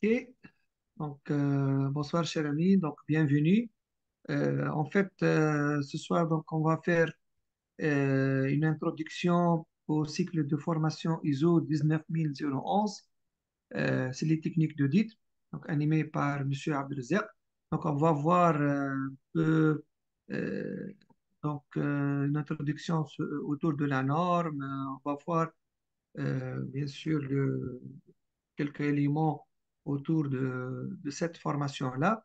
Ok, bonsoir cher ami, donc bienvenue. Ce soir, donc, on va faire une introduction au cycle de formation ISO 19011. C'est les techniques d'audit, donc animé par Monsieur Abdelzer. Donc on va voir un peu une introduction autour de la norme. On va voir bien sûr quelques éléments autour de cette formation-là.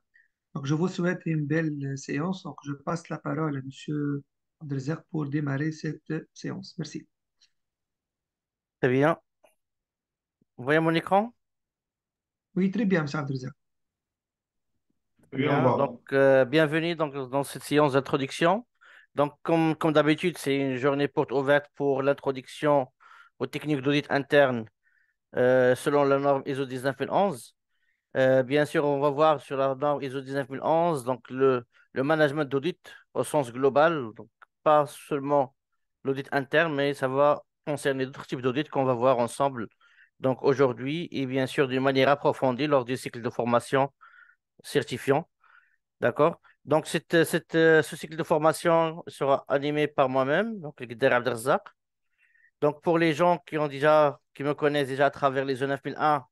Donc, je vous souhaite une belle séance. Donc, je passe la parole à Monsieur Abdelzer pour démarrer cette séance. Merci. Très bien. Vous voyez mon écran? Oui, très bien, Monsieur Abdelzer. Très Oui, on bien. Donc, va. bienvenue dans cette séance d'introduction. Donc, comme d'habitude, c'est une journée porte ouverte pour l'introduction aux techniques d'audit interne selon la norme ISO 19011. Bien sûr, on va voir sur la norme ISO 19011 donc le management d'audit au sens global, donc pas seulement l'audit interne, mais ça va concerner d'autres types d'audits qu'on va voir ensemble donc aujourd'hui et bien sûr d'une manière approfondie lors du cycle de formation certifiant. D'accord? Donc, ce cycle de formation sera animé par moi-même, donc le Guider Abdelrazak. Donc, pour les gens qui me connaissent déjà à travers les E9001,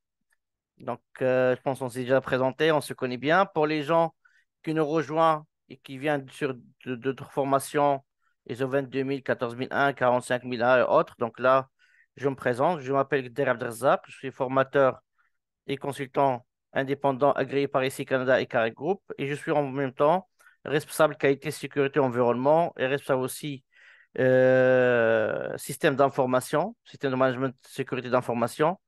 donc, je pense qu'on s'est déjà présenté, on se connaît bien. Pour les gens qui nous rejoignent et qui viennent sur d'autres formations, ISO 22000, 14001, 45001 et autres, donc là, je me présente, je m'appelle Guider Abdelrazak, je suis formateur et consultant indépendant agréé par ICI Canada et Carré Group. Et je suis en même temps responsable qualité, sécurité, environnement et responsable aussi système de management de sécurité d'information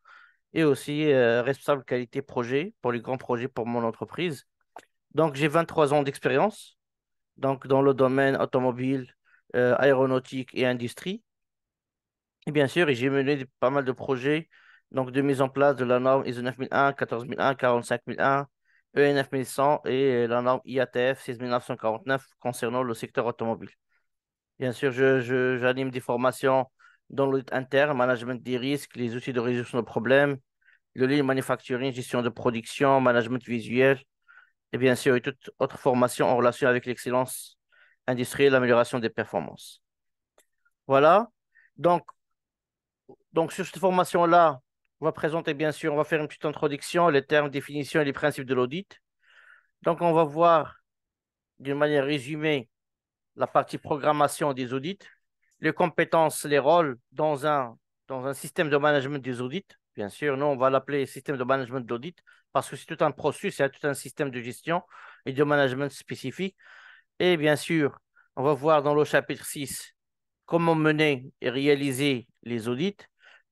et aussi responsable qualité projet pour les grands projets pour mon entreprise. Donc, j'ai 23 ans d'expérience donc dans le domaine automobile, aéronautique et industrie. Et bien sûr, j'ai mené pas mal de projets donc de mise en place de la norme ISO 9001, 14001, 45001, EN 9100 et la norme IATF 16949 concernant le secteur automobile. Bien sûr, j'anime des formations dans l'audit interne, management des risques, les outils de résolution de problèmes, le lean manufacturing, gestion de production, management visuel, et bien sûr, et toute autre formation en relation avec l'excellence industrielle, l'amélioration des performances. Voilà. Donc, Donc, sur cette formation-là, on va présenter, bien sûr, on va faire une petite introduction, les termes, définitions et les principes de l'audit. Donc, on va voir d'une manière résumée la partie programmation des audits, les compétences, les rôles dans un système de management des audits. Bien sûr, nous, on va l'appeler système de management d'audit parce que c'est tout un processus, c'est tout un système de gestion et de management spécifique. Et bien sûr, on va voir dans le chapitre 6 comment mener et réaliser les audits,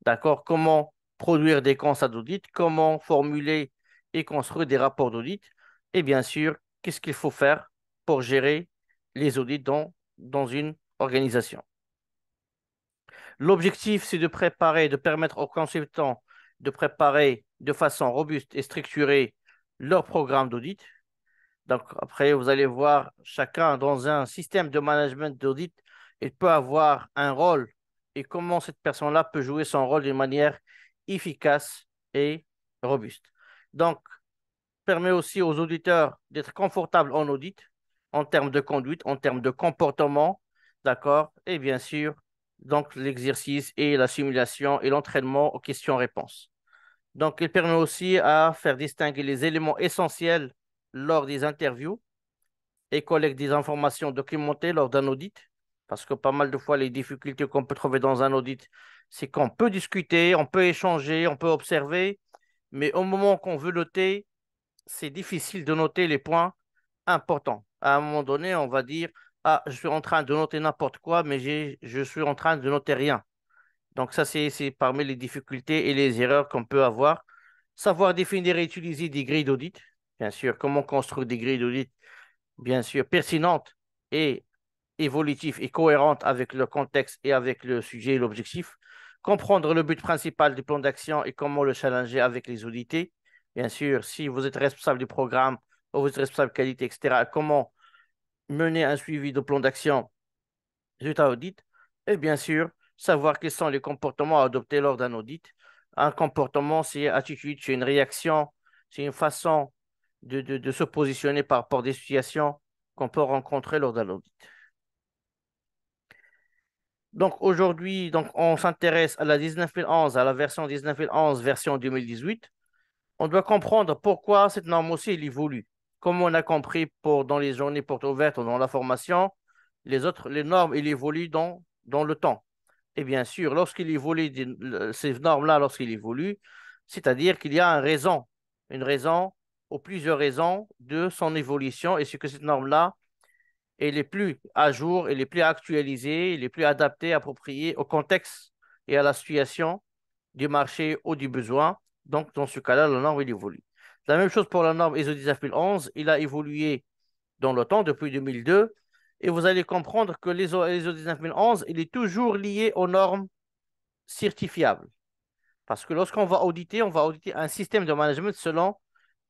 d'accord? Comment produire des constats d'audit, comment formuler et construire des rapports d'audit, et bien sûr, qu'est-ce qu'il faut faire pour gérer les audits dans une organisation. L'objectif, c'est de préparer, de permettre aux consultants de préparer de façon robuste et structurée leur programme d'audit. Donc, après, vous allez voir, chacun dans un système de management d'audit, il peut avoir un rôle et comment cette personne-là peut jouer son rôle d'une manière efficace et robuste. Donc, permet aussi aux auditeurs d'être confortables en audit, en termes de conduite, en termes de comportement, d'accord? Et bien sûr, donc l'exercice et la simulation et l'entraînement aux questions-réponses. Donc, il permet aussi à faire distinguer les éléments essentiels lors des interviews et collecte des informations documentées lors d'un audit. Parce que pas mal de fois, les difficultés qu'on peut trouver dans un audit, c'est qu'on peut discuter, on peut échanger, on peut observer, mais au moment qu'on veut noter, c'est difficile de noter les points importants. À un moment donné, on va dire, ah, je suis en train de noter n'importe quoi, mais je suis en train de noter rien. Donc ça, c'est parmi les difficultés et les erreurs qu'on peut avoir. Savoir définir et utiliser des grilles d'audit. Bien sûr, comment construire des grilles d'audit, bien sûr, pertinentes et évolutives et cohérentes avec le contexte et avec le sujet et l'objectif. Comprendre le but principal du plan d'action et comment le challenger avec les audités. Bien sûr, si vous êtes responsable du programme ou vous êtes responsable qualité, etc., comment mener un suivi de plan d'action résultat audit. Et bien sûr, savoir quels sont les comportements à adopter lors d'un audit. Un comportement, c'est attitude, c'est une réaction, C'est une façon de se positionner par rapport à des situations qu'on peut rencontrer lors d'un audit. Donc aujourd'hui, on s'intéresse à la 19011, à la version 19011, version 2018. On doit comprendre pourquoi cette norme aussi elle évolue. Comme on a compris dans les journées portes ouvertes ou dans la formation, les normes elles évoluent dans le temps. Et bien sûr, lorsqu'il évolue, ces normes-là, lorsqu'il évolue, c'est-à-dire qu'il y a une raison ou plusieurs raisons de son évolution, et c'est que cette norme-là, elle est plus à jour, elle est plus actualisée, elle est plus adaptée, appropriée au contexte et à la situation du marché ou du besoin. Donc, dans ce cas-là, la norme, elle évolue. La même chose pour la norme ISO 19011, il a évolué dans le temps depuis 2002, et vous allez comprendre que l'ISO 19011, il est toujours lié aux normes certifiables. Parce que lorsqu'on va auditer, on va auditer un système de management selon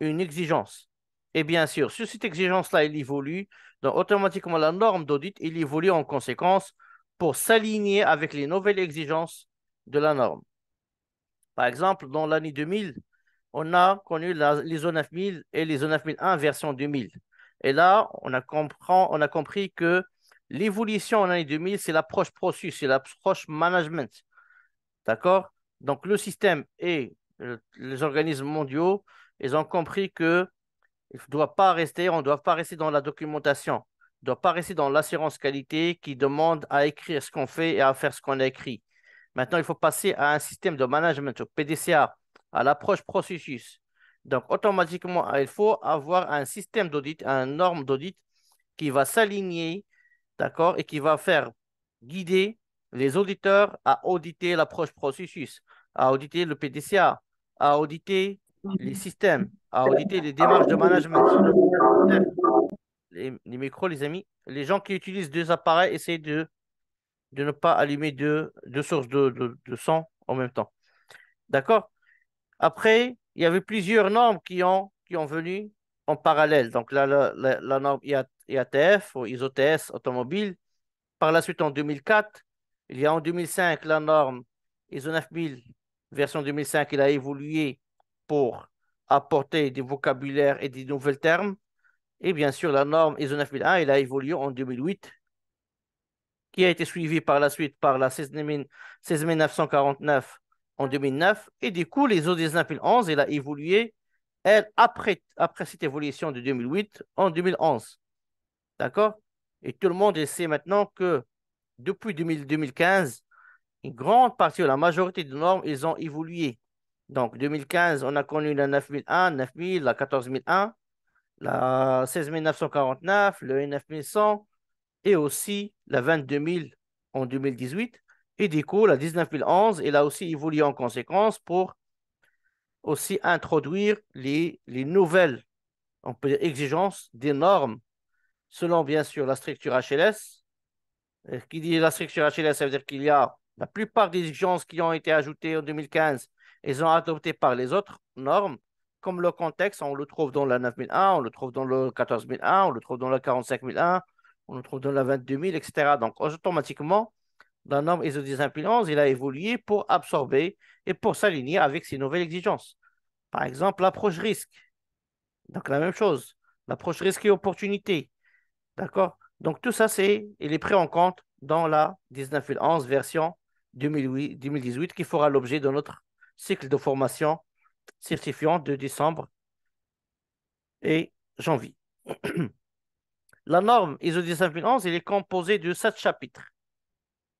une exigence. Et bien sûr, si cette exigence-là, elle évolue, donc automatiquement, la norme d'audit, elle évolue en conséquence pour s'aligner avec les nouvelles exigences de la norme. Par exemple, dans l'année 2000, on a connu l'ISO 9000 et l'ISO 9001 version 2000. Et là, on a compris que l'évolution en année 2000, c'est l'approche processus, c'est l'approche management. D'accord? Donc, le système et les organismes mondiaux, ils ont compris que on ne doit pas rester dans la documentation, on ne doit pas rester dans l'assurance qualité qui demande à écrire ce qu'on fait et à faire ce qu'on a écrit. Maintenant, il faut passer à un système de management, au PDCA, à l'approche processus. Donc, automatiquement, il faut avoir un système d'audit, une norme d'audit qui va s'aligner, d'accord, et qui va faire guider les auditeurs à auditer l'approche processus, à auditer le PDCA, à auditer les systèmes, à auditer les démarches de management. Les micros, les amis, les gens qui utilisent deux appareils essayent de ne pas allumer deux sources de son en même temps. D'accord? Après, il y avait plusieurs normes qui ont venu en parallèle. Donc là, la norme IATF ou ISO-TS automobile. Par la suite, en 2004, il y a en 2005 la norme ISO 9000, version 2005, il a évolué pour apporter des vocabulaires et des nouveaux termes. Et bien sûr, la norme ISO 9001, il a évolué en 2008, qui a été suivie par la suite par la 16949 en 2009. Et du coup, les ISO 19011, il a évolué, elle, après cette évolution de 2008, en 2011. D'accord? Et tout le monde sait maintenant que depuis 2015, une grande partie ou la majorité des normes, ils ont évolué. Donc, 2015, on a connu la 9001, 9000, la 14001, la 16949, le 9100 et aussi la 22000 en 2018. Et du coup, la 19011, elle a aussi évolué en conséquence pour aussi introduire les nouvelles, on peut dire, exigences des normes selon, bien sûr, la structure HLS. Qui dit la structure HLS, ça veut dire qu'il y a la plupart des exigences qui ont été ajoutées en 2015, elles sont adoptées par les autres normes, comme le contexte, on le trouve dans la 9001, on le trouve dans le 14001, on le trouve dans la 45001, on le trouve dans la 22000, etc. Donc, automatiquement, la norme ISO 19011, il a évolué pour absorber et pour s'aligner avec ces nouvelles exigences. Par exemple, l'approche risque. Donc, la même chose. L'approche risque et opportunité. D'accord? Donc, tout ça, il est pris en compte dans la 19011 version 2018 qui fera l'objet de notre cycle de formation certifiant de décembre et janvier. La norme ISO 19011, elle est composée de 7 chapitres.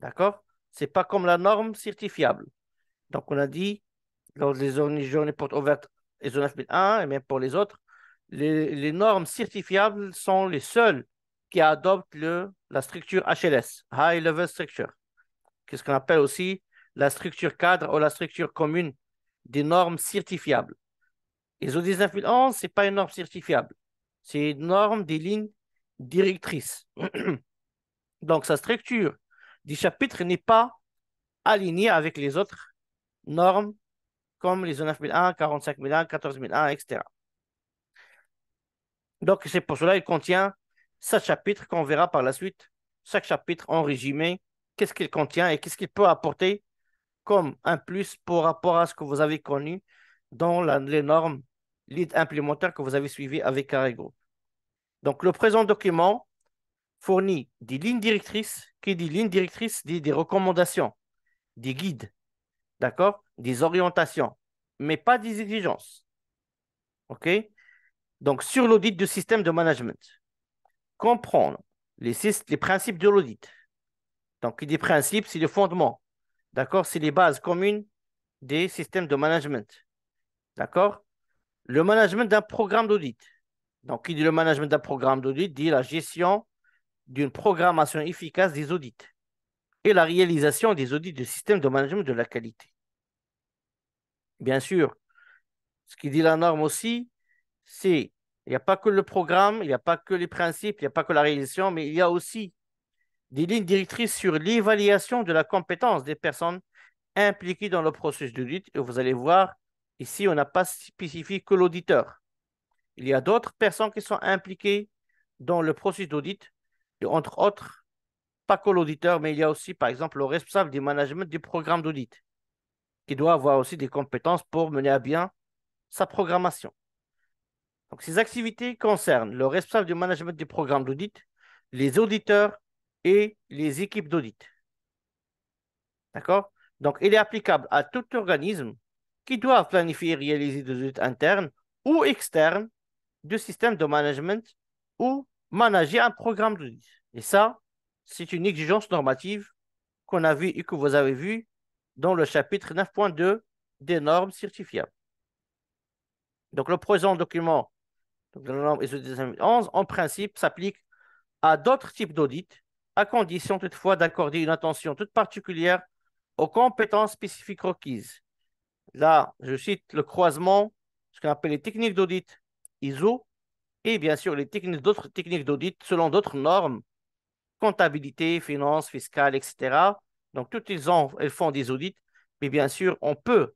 D'accord? C'est pas comme la norme certifiable. Donc, on a dit, lors des journées portes ouvertes ISO 9001 et même pour les autres, les normes certifiables sont les seules qui adoptent la structure HLS, High Level Structure, qu'est-ce qu'on appelle aussi la structure cadre ou la structure commune des normes certifiables. ISO 19011, ce n'est pas une norme certifiable, c'est une norme des lignes directrices. Donc, sa structure du chapitre n'est pas alignée avec les autres normes comme les ISO 9001, 45001, 14001, etc. Donc, c'est pour cela qu'il contient 7 chapitres qu'on verra par la suite. Chaque chapitre en résumé, qu'est-ce qu'il contient et qu'est-ce qu'il peut apporter comme un plus par rapport à ce que vous avez connu dans les normes lead implémentaire que vous avez suivi avec Carré Group. Donc, le présent document fournit des lignes directrices. Qui dit lignes directrices dit des recommandations, des guides, d'accord? Des orientations, mais pas des exigences. OK? Donc, sur l'audit du système de management, comprendre les principes de l'audit. Donc, des principes, c'est le fondement. D'accord? C'est les bases communes des systèmes de management. D'accord? Le management d'un programme d'audit. Donc, qui dit le management d'un programme d'audit dit la gestion d'une programmation efficace des audits et la réalisation des audits du système de management de la qualité. Bien sûr, ce qui dit la norme aussi, c'est il n'y a pas que le programme, il n'y a pas que les principes, il n'y a pas que la réalisation, mais il y a aussi des lignes directrices sur l'évaluation de la compétence des personnes impliquées dans le processus d'audit. Et vous allez voir, ici, on n'a pas spécifié que l'auditeur. Il y a d'autres personnes qui sont impliquées dans le processus d'audit, et entre autres, pas que l'auditeur, mais il y a aussi, par exemple, le responsable du management du programme d'audit, qui doit avoir aussi des compétences pour mener à bien sa programmation. Donc, ces activités concernent le responsable du management du programme d'audit, les auditeurs et les équipes d'audit. D'accord? Donc, il est applicable à tout organisme qui doit planifier et réaliser des audits internes ou externes du système de management ou manager un programme d'audit. Et ça, c'est une exigence normative qu'on a vue et que vous avez vue dans le chapitre 9.2 des normes certifiables. Donc, le présent document, donc la norme ISO 19011, en principe, s'applique à d'autres types d'audits, à condition toutefois d'accorder une attention toute particulière aux compétences spécifiques requises. Là, je cite le croisement, ce qu'on appelle les techniques d'audit ISO, et bien sûr les techniques, d'autres techniques d'audit selon d'autres normes, comptabilité, finance, fiscale, etc. Donc, toutes elles font des audits, mais bien sûr, on peut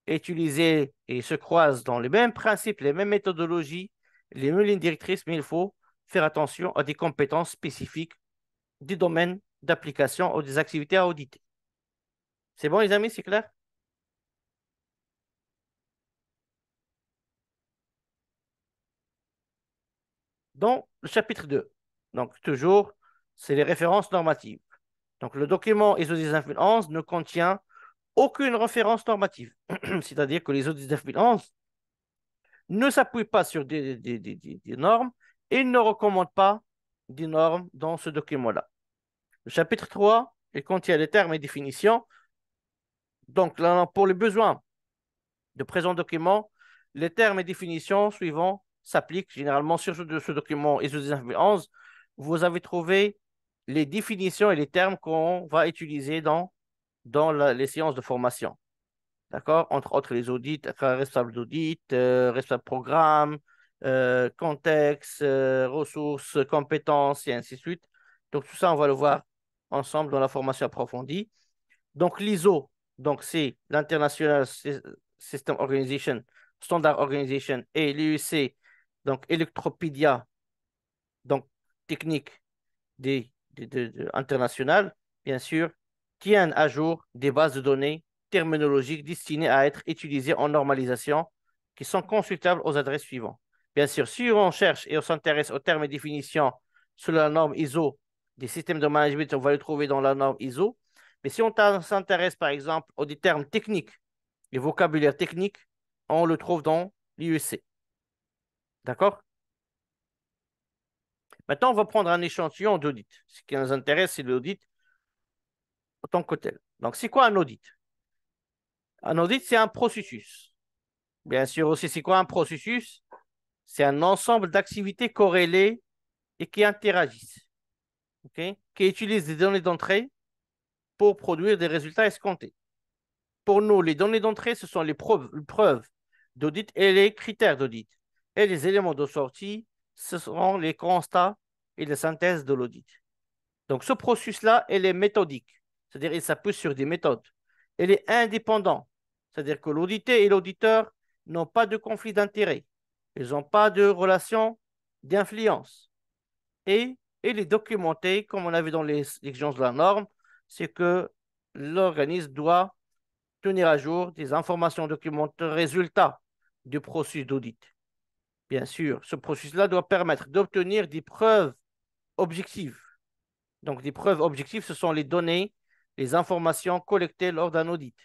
utiliser et se croisent dans les mêmes principes, les mêmes méthodologies, les mêmes lignes directrices, mais il faut faire attention à des compétences spécifiques des domaines d'application ou des activités à auditer. C'est bon, les amis, c'est clair? Dans le chapitre 2, donc toujours, c'est les références normatives. Donc, le document ISO 19011 ne contient aucune référence normative. C'est-à-dire que les ISO 19011 ne s'appuient pas sur des normes et ne recommandent pas des normes dans ce document-là. Le chapitre 3, il contient les termes et définitions. Donc, là, pour les besoins de présent document, les termes et définitions suivants s'appliquent généralement sur ce document ISO 19011. Vous avez trouvé les définitions et les termes qu'on va utiliser dans les séances de formation. D'accord? Entre autres, les audits, responsable d'audit, responsable programme, contexte, ressources, compétences, et ainsi de suite. Donc, tout ça, on va le voir ensemble dans la formation approfondie. Donc, l'ISO, donc c'est l'International System Organization, Standard Organization, et l'IEC, donc Electropedia, donc technique internationales, bien sûr, tiennent à jour des bases de données terminologiques destinées à être utilisées en normalisation qui sont consultables aux adresses suivantes. Bien sûr, si on cherche et on s'intéresse aux termes et définitions sur la norme ISO des systèmes de management, on va le trouver dans la norme ISO. Mais si on s'intéresse, par exemple, aux des termes techniques, les vocabulaires techniques, on le trouve dans l'IEC. D'accord? Maintenant, on va prendre un échantillon d'audit. Ce qui nous intéresse, c'est l'audit en tant que tel. Donc, c'est quoi un audit? Un audit, c'est un processus. Bien sûr aussi, c'est quoi un processus? C'est un ensemble d'activités corrélées et qui interagissent, ok? Qui utilisent des données d'entrée pour produire des résultats escomptés. Pour nous, les données d'entrée, ce sont les preuves d'audit et les critères d'audit. Et les éléments de sortie, ce seront les constats et les synthèses de l'audit. Donc, ce processus-là, il est méthodique, c'est-à-dire il s'appuie sur des méthodes. Il est indépendant, c'est-à-dire que l'audité et l'auditeur n'ont pas de conflit d'intérêt. Ils n'ont pas de relation d'influence. Et il est documenté, comme on a vu dans les exigences de la norme, c'est que l'organisme doit tenir à jour des informations documentées résultats du processus d'audit. Bien sûr, ce processus-là doit permettre d'obtenir des preuves objectives. Donc, des preuves objectives, ce sont les données, les informations collectées lors d'un audit.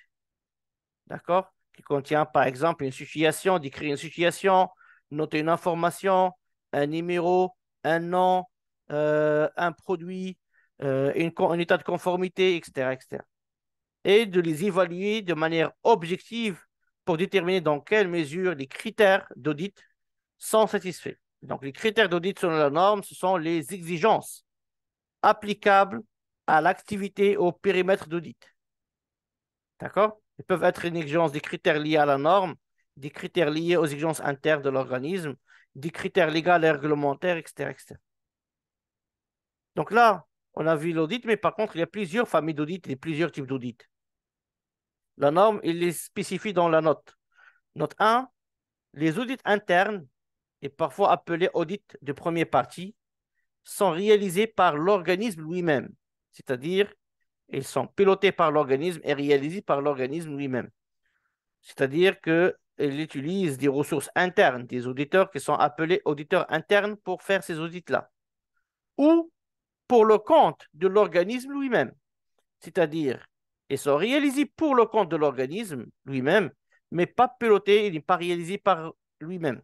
D'accord? Qui contient, par exemple, une situation, décrire une situation, noter une information, un numéro, un nom, un produit, un état de conformité, etc., etc. Et de les évaluer de manière objective pour déterminer dans quelle mesure les critères d'audit sont satisfaits. Donc, les critères d'audit selon la norme, ce sont les exigences applicables à l'activité au périmètre d'audit. D'accord? Ils peuvent être une exigence des critères liés à la norme, des critères liés aux exigences internes de l'organisme, des critères légaux et réglementaires, etc., etc. Donc là, on a vu l'audit, mais par contre, il y a plusieurs familles d'audit et plusieurs types d'audit. La norme, il les spécifie dans la note. Note 1, les audits internes, et parfois appelés audits de première partie, sont réalisés par l'organisme lui-même, c'est-à-dire ils sont pilotés par l'organisme et réalisés par l'organisme lui-même. C'est-à-dire qu'il utilise des ressources internes, des auditeurs qui sont appelés auditeurs internes pour faire ces audits-là, ou pour le compte de l'organisme lui-même. C'est-à-dire, ils sont réalisés pour le compte de l'organisme lui-même, mais pas pilotés, il n'est pas réalisé par lui-même,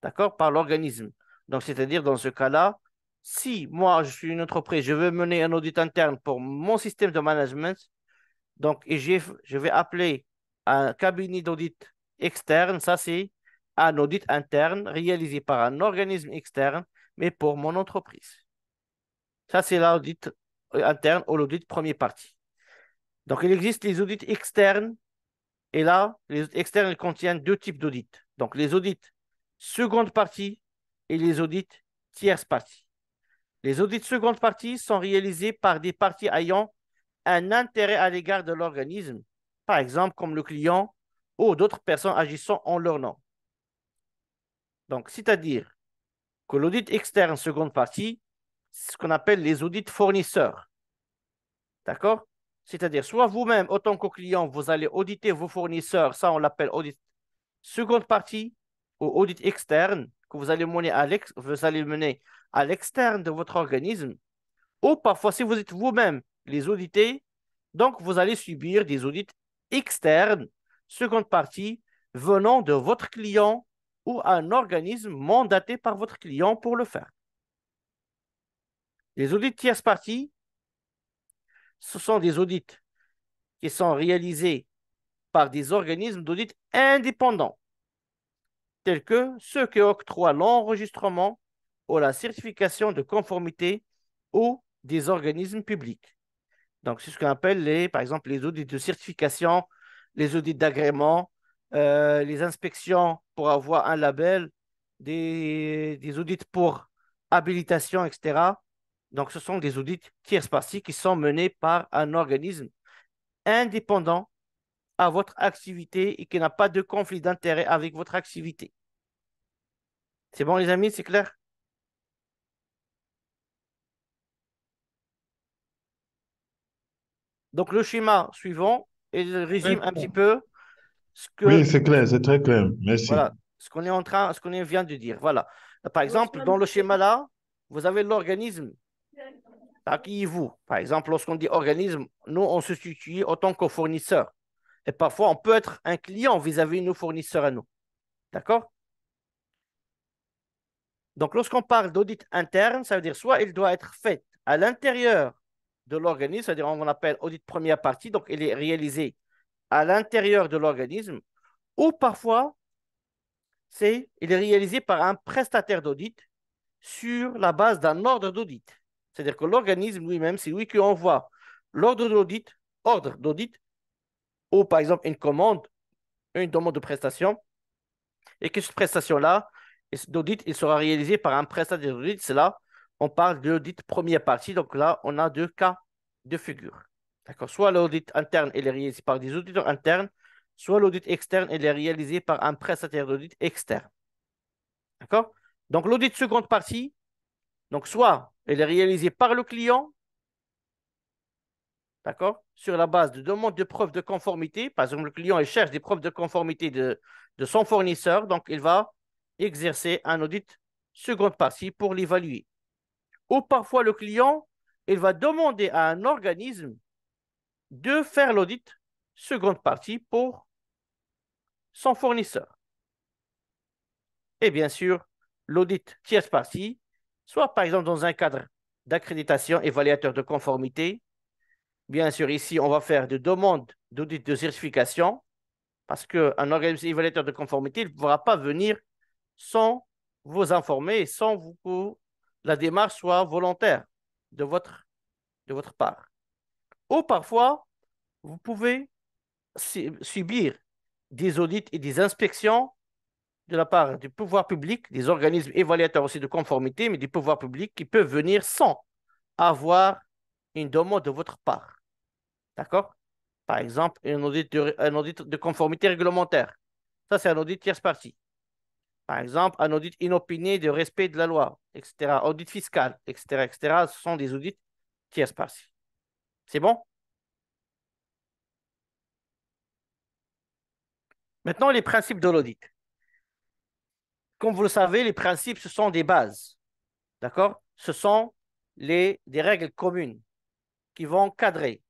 d'accord, par l'organisme. Donc, c'est-à-dire, dans ce cas-là, si moi, je suis une entreprise, je veux mener un audit interne pour mon système de management, donc je vais appeler un cabinet d'audit externe, ça c'est un audit interne réalisé par un organisme externe, mais pour mon entreprise. Ça, c'est l'audit interne ou l'audit première partie. Donc, il existe les audits externes, et là, les audits externes ils contiennent deux types d'audits. Donc, les audits seconde partie et les audits tierce partie. Les audits seconde partie sont réalisés par des parties ayant un intérêt à l'égard de l'organisme, par exemple comme le client ou d'autres personnes agissant en leur nom. Donc, c'est-à-dire que l'audit externe seconde partie, c'est ce qu'on appelle les audits fournisseurs. D'accord? C'est-à-dire, soit vous-même, autant que client, vous allez auditer vos fournisseurs, ça on l'appelle audit seconde partie ou audit externe, que vous allez mener à l'externe de votre organisme, ou parfois, si vous êtes vous-même les auditer, donc vous allez subir des audits externes, seconde partie, venant de votre client ou un organisme mandaté par votre client pour le faire. Les audits tierce partie, ce sont des audits qui sont réalisés par des organismes d'audit indépendants, tels que ceux qui octroient l'enregistrement ou la certification de conformité ou des organismes publics. Donc, c'est ce qu'on appelle, par exemple, les audits de certification, les audits d'agrément, les inspections pour avoir un label, des audits pour habilitation, etc. Donc, ce sont des audits tierce partie qui sont menés par un organisme indépendant à votre activité et qui n'a pas de conflit d'intérêt avec votre activité. C'est bon, les amis, c'est clair? Donc, le schéma suivant, il résume un petit peu ce que Oui, c'est clair, c'est très clair. Merci. voilà, ce qu'on vient de dire. Voilà. Par exemple, dans le schéma-là, vous avez l'organisme à qui vous. Par exemple, lorsqu'on dit organisme, nous, on se situe autant que fournisseur. Et parfois, on peut être un client vis-à-vis de nos fournisseurs à nous. D'accord? Donc, lorsqu'on parle d'audit interne, ça veut dire soit il doit être fait à l'intérieur de l'organisme, c'est-à-dire on appelle audit première partie, donc il est réalisé à l'intérieur de l'organisme, ou parfois, il est réalisé par un prestataire d'audit sur la base d'un ordre d'audit. C'est-à-dire que l'organisme lui-même, c'est lui qui envoie ordre d'audit, ou par exemple une demande de prestation, et que cette prestation-là, d'audit, il sera réalisé par un prestataire d'audit. C'est là, on parle d'audit première partie. Donc là, on a deux cas de figure. D'accord? Soit l'audit interne, il est réalisé par des auditeurs internes, soit l'audit externe, il est réalisé par un prestataire d'audit externe. D'accord? Donc l'audit seconde partie, donc soit il est réalisé par le client, d'accord, sur la base de demandes de preuves de conformité. Par exemple, le client il cherche des preuves de conformité de son fournisseur, donc il va exercer un audit seconde partie pour l'évaluer. Ou parfois, le client, il va demander à un organisme de faire l'audit seconde partie pour son fournisseur. Et bien sûr, l'audit tierce partie, soit par exemple dans un cadre d'accréditation évaluateur de conformité. Bien sûr, ici, on va faire des demandes d'audit de certification parce qu'un organisme évaluateur de conformité ne pourra pas venir sans vous informer et sans que la démarche soit volontaire de votre part. Ou parfois, vous pouvez subir des audits et des inspections de la part du pouvoir public, des organismes évaluateurs aussi de conformité, mais du pouvoir public qui peuvent venir sans avoir une demande de votre part. D'accord? Par exemple, un audit de conformité réglementaire. Ça, c'est un audit tierce partie. Par exemple, un audit inopiné de respect de la loi, etc. Audit fiscal, etc., etc. Ce sont des audits tierce partie. C'est bon? Maintenant, les principes de l'audit. Comme vous le savez, les principes, ce sont des bases. D'accord? Ce sont des règles communes qui vont cadrer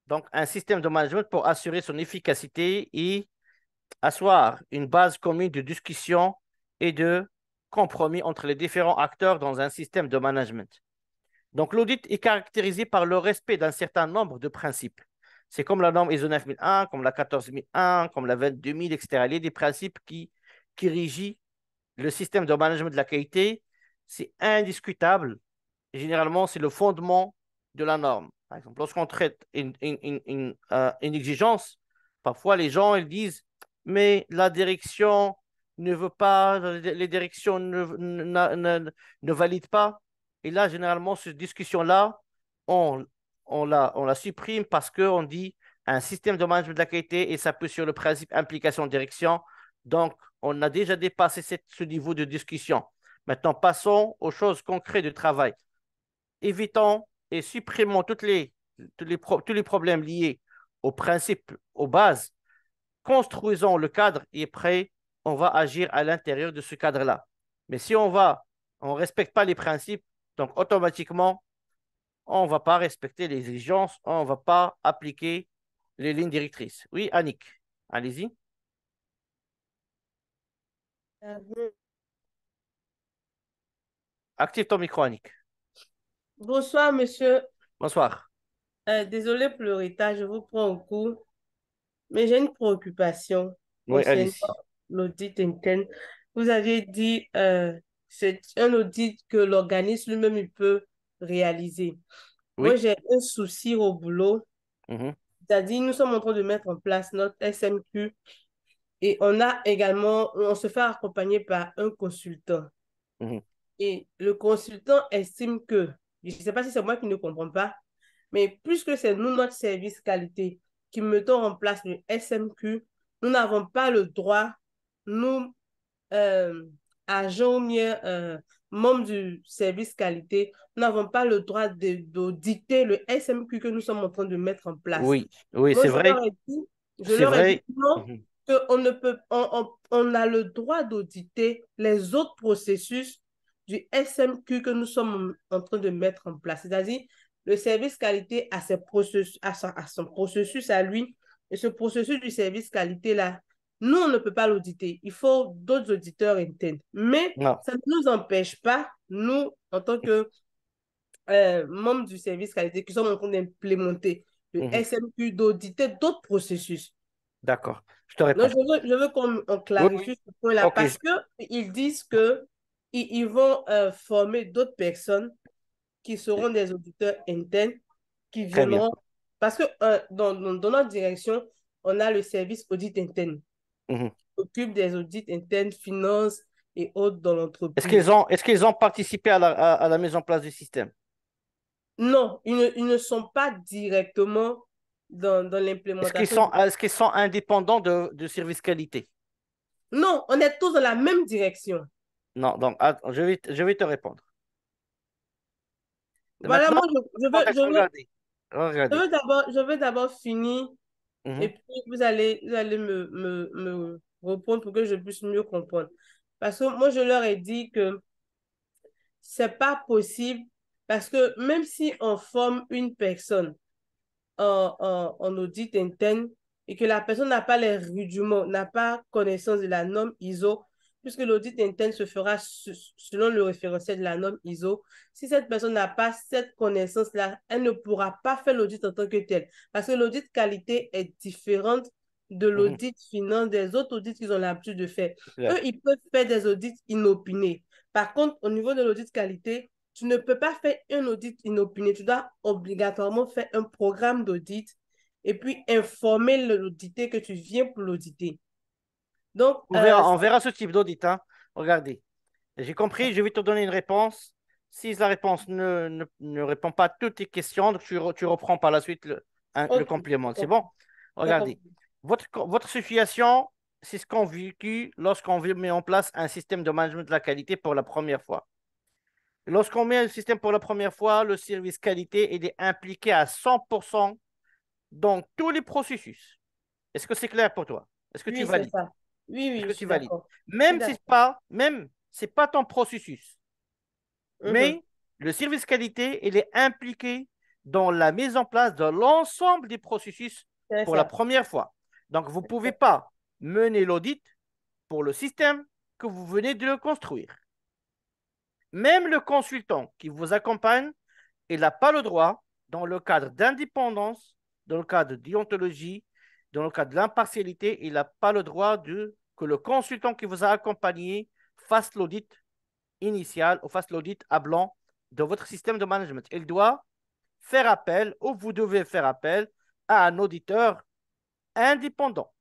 donc un système de management pour assurer son efficacité et asseoir une base commune de discussion et de compromis entre les différents acteurs dans un système de management. Donc, l'audit est caractérisé par le respect d'un certain nombre de principes. C'est comme la norme ISO 9001, comme la 14001, comme la 22000, etc. Il y a des principes qui régissent le système de management de la qualité. C'est indiscutable. Généralement, c'est le fondement de la norme. Par exemple, lorsqu'on traite une exigence, parfois les gens ils disent, mais la direction ne veut pas, les directions ne valident pas. Et là, généralement, cette discussion-là, on, on la supprime parce qu'on dit un système de management de la qualité et ça peut sur le principe implication-direction. Donc, on a déjà dépassé ce niveau de discussion. Maintenant, passons aux choses concrètes du travail. Évitons et supprimons tous les problèmes liés aux principes, aux bases. Construisons le cadre et après, on va agir à l'intérieur de ce cadre-là. Mais si on ne respecte pas les principes, donc automatiquement, on ne va pas respecter les exigences, on ne va pas appliquer les lignes directrices. Oui, Annick, allez-y. Active ton micro, Annick. Bonsoir, monsieur. Bonsoir. Désolé pour le retard, je vous prends au cours, mais j'ai une préoccupation Oui, concernant allez-y. l'audit interne. Vous avez dit c'est un audit que l'organisme lui-même il peut réaliser. Moi, Oui. j'ai un souci au boulot, Mhm, c'est-à-dire nous sommes en train de mettre en place notre SMQ et on se fait accompagner par un consultant. mhm. Et le consultant estime que, je ne sais pas si c'est moi qui ne comprends pas, mais puisque c'est nous, notre service qualité, qui mettons en place le SMQ, nous n'avons pas le droit, nous, agents ou bien membres du service qualité, nous n'avons pas le droit d'auditer le SMQ que nous sommes en train de mettre en place. Oui, oui, Moi, c'est vrai. je C'est leur ai dit vrai. non, Mhm. qu'on ne peut, on a le droit d'auditer les autres processus du SMQ que nous sommes en train de mettre en place. C'est-à-dire, le service qualité a, son processus à lui, et ce processus du service qualité-là, nous, on ne peut pas l'auditer. Il faut d'autres auditeurs internes. Mais Non. ça ne nous empêche pas, nous, en tant que membres du service qualité qui sont en train d'implémenter le Mhm. SMQ, d'auditer d'autres processus. D'accord. Je te Donc, réponds. je veux qu'on Oui, oui. clarifie ce point-là OK. parce qu'ils disent que ils vont former d'autres personnes qui seront des auditeurs internes qui Très bien. viendront. Parce que dans notre direction, on a le service audit interne Mhm. qui s'occupe des audits internes, finances et autres dans Est-ce l'entreprise. qu'ils ont participé à la mise en place du système? Non, ils ne sont pas directement dans l'implémentation. Est-ce qu'ils sont indépendants de service qualité? Non, on est tous dans la même direction. Non, donc je vais te répondre. Voilà, Maintenant, moi, contexte, regardez. Regardez. Je veux d'abord finir et Mhm, puis vous allez me répondre pour que je puisse mieux comprendre. Parce que moi, je leur ai dit que c'est pas possible parce que même si on forme une personne en audit interne et que la personne n'a pas les rudiments, n'a pas connaissance de la norme ISO, puisque l'audit interne se fera selon le référentiel de la norme ISO, si cette personne n'a pas cette connaissance-là, elle ne pourra pas faire l'audit en tant que tel. Parce que l'audit qualité est différente de mhm, l'audit finance, des autres audits qu'ils ont l'habitude de faire. c'est Eux, clair. ils peuvent faire des audits inopinés. Par contre, au niveau de l'audit qualité, tu ne peux pas faire un audit inopiné. Tu dois obligatoirement faire un programme d'audit et puis informer l'audité que tu viens pour l'auditer. Donc, On verra ce type d'audit, hein. Regardez. J'ai compris, je vais te donner une réponse. Si la réponse ne répond pas à toutes tes questions, donc tu reprends par la suite le ok, complément. j'ai C'est bon? compris. J'ai Regardez. compris. Votre situation, c'est ce qu'on vécu lorsqu'on met en place un système de management de la qualité pour la première fois. Lorsqu'on met un système pour la première fois, le service qualité il est impliqué à 100% dans tous les processus. Est-ce que c'est clair pour toi? Est-ce que tu Oui, c'est valides? ça. Oui, Est-ce oui, que je tu suis valides? d'accord. Je suis Même si c'est d'accord. pas, même c'est pas ton processus, Mhm. mais le service qualité, il est impliqué dans la mise en place de l'ensemble des processus C'est pour la ça. première fois. Donc, vous ne pouvez pas mener l'audit pour le système que vous venez de le construire. Même le consultant qui vous accompagne, il n'a pas le droit, dans le cadre d'indépendance, dans le cadre de déontologie, dans le cadre de l'impartialité, il n'a pas le droit que le consultant qui vous a accompagné fasse l'audit initial ou fasse l'audit à blanc de votre système de management. Il doit faire appel ou vous devez faire appel à un auditeur indépendant.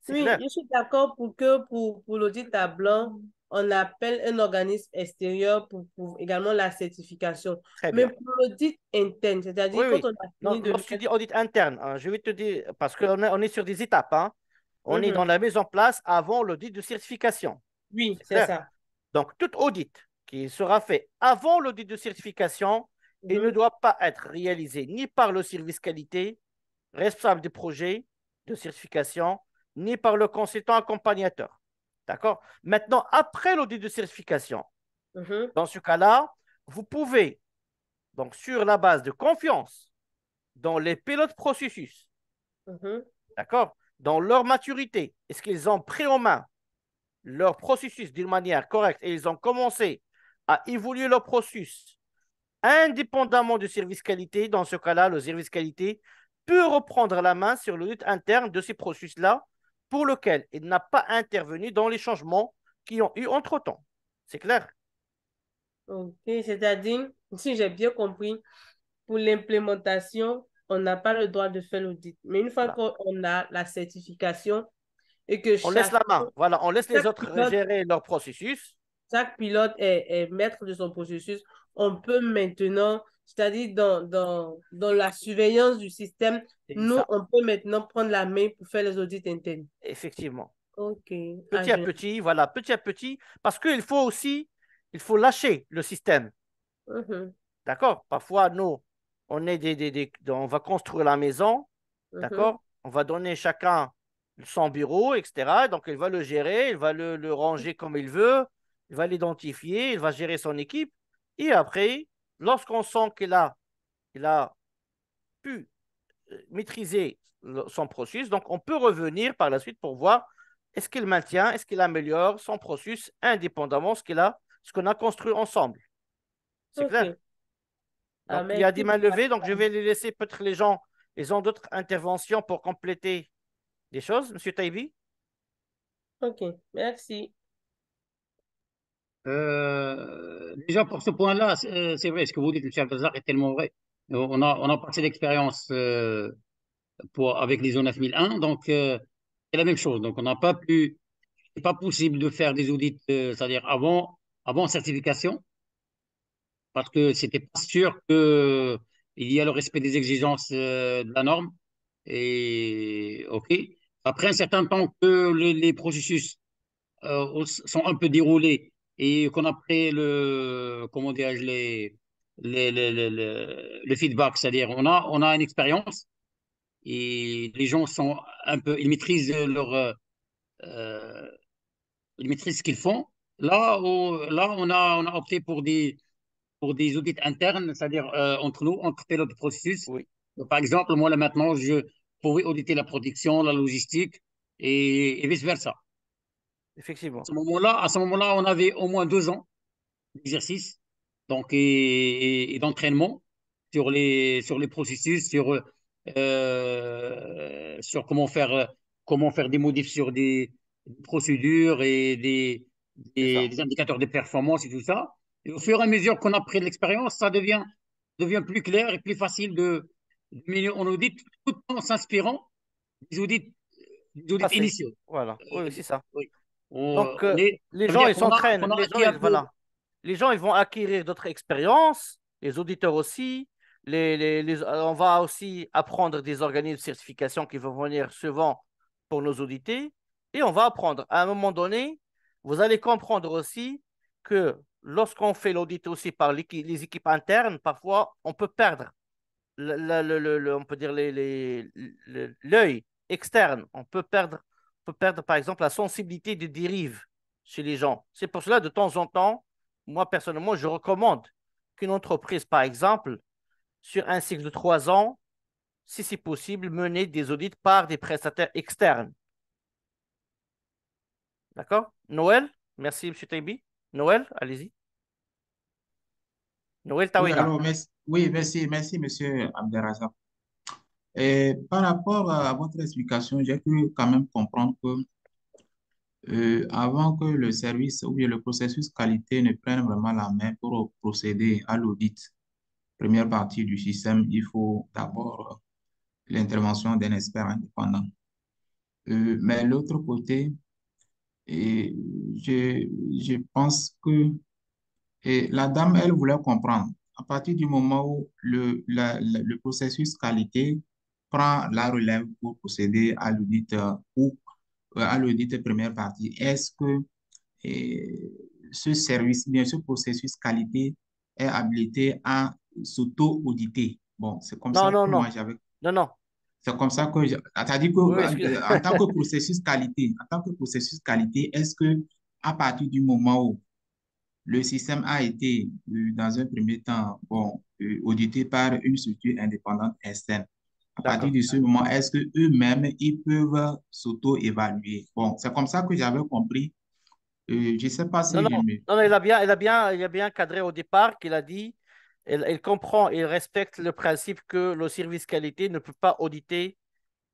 C'est Oui, clair? je suis d'accord pour que pour l'audit à blanc, on appelle un organisme extérieur pour également la certification. Très Mais bien. pour l'audit interne, c'est-à-dire Oui, quand oui. on a Non, fini de lorsque tu mettre. dis audit interne, hein, je vais te dire, parce on est sur des étapes, hein. On est Mhm. dans la mise en place avant l'audit de certification. Oui, C'est c'est clair? ça. Donc, tout audit qui sera fait avant l'audit de certification, il ne Mhm. doit pas être réalisé ni par le service qualité, responsable des projets de certification, ni par le consultant accompagnateur. D'accord? Maintenant, après l'audit de certification, Mhm. dans ce cas-là, vous pouvez, donc sur la base de confiance dans les pilotes processus, Mhm. d'accord? Dans leur maturité, est-ce qu'ils ont pris en main leur processus d'une manière correcte et ils ont commencé à évoluer leur processus indépendamment du service qualité. Dans ce cas-là, le service qualité peut reprendre la main sur l'audit interne de ces processus-là pour lequel il n'a pas intervenu dans les changements qui ont eu entre-temps. C'est clair? Ok, c'est-à-dire, si j'ai bien compris, pour l'implémentation, on n'a pas le droit de faire l'audit. Mais une fois Voilà. qu'on a la certification et que On laisse la main. Voilà, on laisse les chaque autres pilote, gérer leur processus. chaque pilote est maître de son processus, on peut maintenant, c'est-à-dire dans la surveillance du système, C'est nous, ça, on peut maintenant prendre la main pour faire les audits internes. effectivement. Ok. Ah, Petit à petit, voilà, petit à petit, parce qu'il faut aussi, il faut lâcher le système. Mhm, D'accord? Parfois, nous, on va construire la maison. mhm. D'accord? On va donner chacun son bureau, etc. Donc, il va le gérer, il va le ranger comme il veut, il va l'identifier, il va gérer son équipe. Et après, lorsqu'on sent il a pu maîtriser son processus, donc on peut revenir par la suite pour voir est-ce qu'il maintient, est-ce qu'il améliore son processus indépendamment de ce qu'on a construit ensemble. C'est clair? Ok. Ah, Donc, il y a merci des pour mains la levées, donc je réponse. vais les laisser peut-être les gens, ils ont d'autres interventions pour compléter des choses, Monsieur Taibi? Ok, merci. Déjà, pour ce point-là, c'est vrai, ce que vous dites, M. Abdelzak, est tellement vrai. On a passé l'expérience avec l'ISO 9001, donc c'est la même chose. Donc, on n'a pas pu, c'est pas possible de faire des audits, c'est-à-dire avant certification, parce que c'était pas sûr que il y a le respect des exigences de la norme. Et OK. Après un certain temps que les processus sont un peu déroulés et qu'on a pris comment dirais-je, le feedback, c'est-à-dire on a une expérience et les gens sont un peu, euh, ils maîtrisent ce qu'ils font. Là on a opté pour des audits internes, c'est-à-dire entre nous, entre pilotes de processus. Oui, Donc, par exemple, moi là maintenant, je pourrais auditer la production, la logistique et vice-versa. effectivement. À ce moment-là, on avait au moins 2 ans d'exercice donc, et d'entraînement sur les processus, sur comment faire des modifs sur des procédures et C'est ça. des indicateurs de performance et tout ça. Et au fur et à mesure qu'on a pris de l'expérience, devient plus clair et plus facile de mener en audit tout en s'inspirant des audits, des audits Passé. initiaux. Voilà. Oui, oui, c'est ça. Oui. Donc, les Ça veut gens, dire ils s'entraînent. qu'on a Les gens, acquis un ils, peu. voilà. Les gens, ils vont acquérir d'autres expériences, les auditeurs aussi. On va aussi apprendre des organismes de certification qui vont venir souvent pour nous auditer. Et on va apprendre. À un moment donné, vous allez comprendre aussi que lorsqu'on fait l'audit aussi par les équipes internes, parfois, on peut perdre on peut dire l'œil externe. On peut perdre, par exemple, la sensibilité des dérives chez les gens. C'est pour cela, de temps en temps, moi, personnellement, je recommande qu'une entreprise, par exemple, sur un cycle de 3 ans, si c'est possible, mener des audits par des prestataires externes. D'accord? Noël? Merci, M. Taibi. Noël, allez-y. Noël Oui, Taweda. alors, oui, merci, monsieur Abderrazak. Et par rapport à votre explication, j'ai pu quand même comprendre que avant que le service ou bien le processus qualité ne prenne vraiment la main pour procéder à l'audit, première partie du système, il faut d'abord l'intervention d'un expert indépendant. Mais l'autre côté, et je pense que la dame, elle voulait comprendre. À partir du moment où le processus qualité prend la relève pour procéder à l'audit ou à l'audit première partie, est-ce que euh, ce service, bien ce processus qualité est habilité à s'auto-auditer? Bon, c'est comme Non, ça non, que non. moi j'avais. Non, non. C'est comme ça que c'est-à-dire que Oui, excusez. en tant que processus qualité, est-ce que à partir du moment où le système a été, dans un premier temps, bon, audité par une structure indépendante externe. À partir D'accord. de ce moment, est-ce que eux-mêmes, ils peuvent s'auto-évaluer? Bon, c'est comme ça que j'avais compris. Je ne sais pas Non, si non, je me... non, non, il a bien cadré au départ qu'il a dit, il comprend, il respecte le principe que le service qualité ne peut pas auditer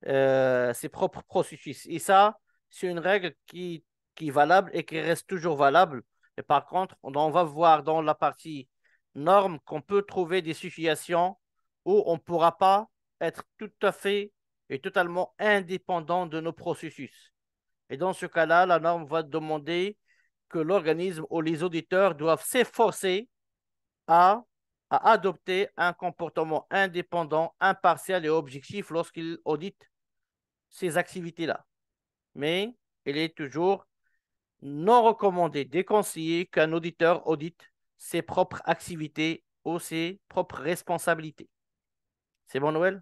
ses propres processus. Et ça, c'est une règle qui est valable et qui reste toujours valable. Et par contre, on va voir dans la partie normes qu'on peut trouver des situations où on ne pourra pas être tout à fait et totalement indépendant de nos processus. Et dans ce cas-là, la norme va demander que l'organisme ou les auditeurs doivent s'efforcer à, à adopter un comportement indépendant, impartial et objectif lorsqu'ils auditent ces activités-là. Mais il est toujours non recommandé, déconseillé qu'un auditeur audite ses propres activités ou ses propres responsabilités. C'est bon, Noël?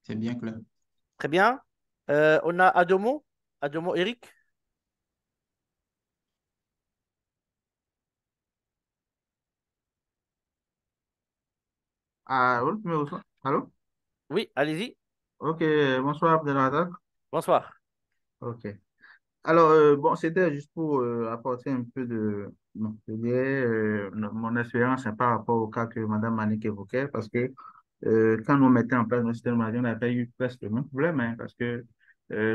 C'est bien clair. Très bien. On a Adomo. Adomo Eric. Ah, oui, allô? Oui, allez-y. Ok, bonsoir Abdelrazak. Bonsoir. Ok. Alors, bon, c'était juste pour apporter un peu de, bon, je dirais, mon expérience hein, par rapport au cas que Mme Manik évoquait, parce que quand nous mettions en place notre système, on n'a pas eu presque le même problème, hein, parce que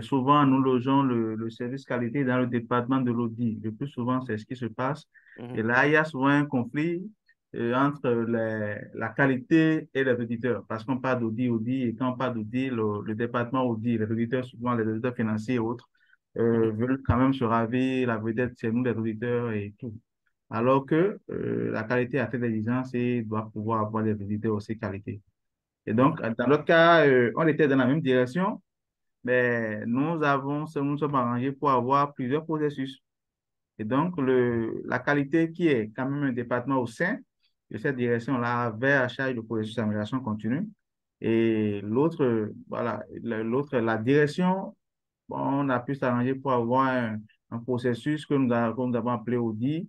souvent, nous logeons le service qualité dans le département de l'audit. Le plus souvent, c'est ce qui se passe. Et Mhm, là, il y a souvent un conflit entre la qualité et les auditeurs, parce qu'on parle d'audit, et quand on parle d'audit, le département audit, les auditeurs, souvent les auditeurs financiers et autres, mhm. veulent quand même se raver la vedette, c'est nous les auditeurs et tout. Alors que la qualité a cette exigence et doit pouvoir avoir des auditeurs aussi qualité. Et donc, Mhm. dans notre cas, on était dans la même direction, mais nous nous sommes arrangés pour avoir plusieurs processus. Et donc, la qualité qui est quand même un département au sein de cette direction-là avait à charge le processus d'amélioration continue. Et l'autre, voilà, l'autre, la direction, bon, on a pu s'arranger pour avoir un processus que nous avons appelé audit,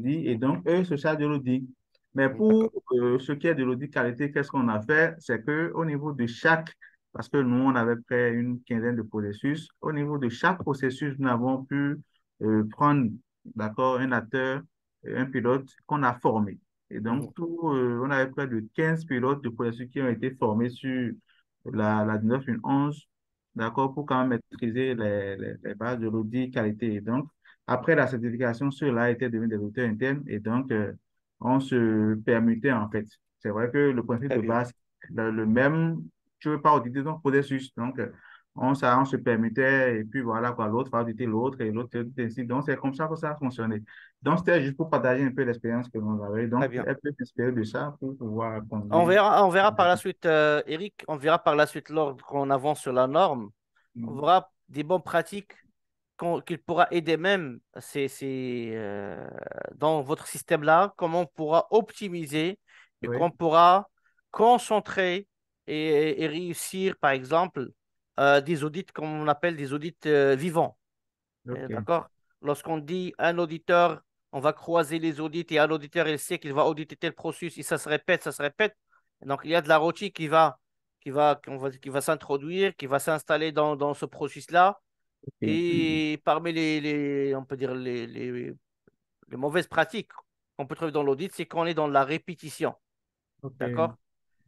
et donc eux se chargent de l'audit. Mais pour D'accord. ce qui est de l'audit qualité, qu'est-ce qu'on a fait? C'est qu'au niveau de chaque, parce que nous, on avait fait une quinzaine de processus, au niveau de chaque processus, nous avons pu prendre, d'accord, un acteur, un pilote qu'on a formé. Et donc, Mhm. on avait près de 15 pilotes de processus qui ont été formés sur la 1911, d'accord, pour quand même maîtriser les bases de l'audit qualité. Et donc, après la certification, ceux-là étaient devenus des auditeurs internes et donc on se permettait en fait. C'est vrai que le principe Très de bien. base, le même, tu ne veux pas auditer ton processus. Donc, on se permettait et puis voilà quoi, l'autre va auditer l'autre et l'autre audite ainsi. Donc, c'est comme ça que ça a fonctionné. Donc, c'était juste pour partager un peu l'expérience que nous avons. Très Donc, bien. elle peut s'inspirer de ça pour pouvoir conduire. On verra par la suite, Eric, on verra par la suite lors qu'on avance sur la norme, on Mm. verra des bonnes pratiques qu'il pourra aider même dans votre système-là, comment on pourra optimiser et Oui, qu'on pourra concentrer et réussir, par exemple, des audits, comme on appelle des audits vivants. ok. D'accord? Lorsqu'on dit un auditeur, on va croiser les audits et un auditeur, il sait qu'il va auditer tel processus et ça se répète, ça se répète. Donc, il y a de la routine qui va s'introduire, qui va s'installer dans ce processus-là. Ok. Et parmi on peut dire les mauvaises pratiques qu'on peut trouver dans l'audit, c'est qu'on est dans la répétition. Ok. D'accord?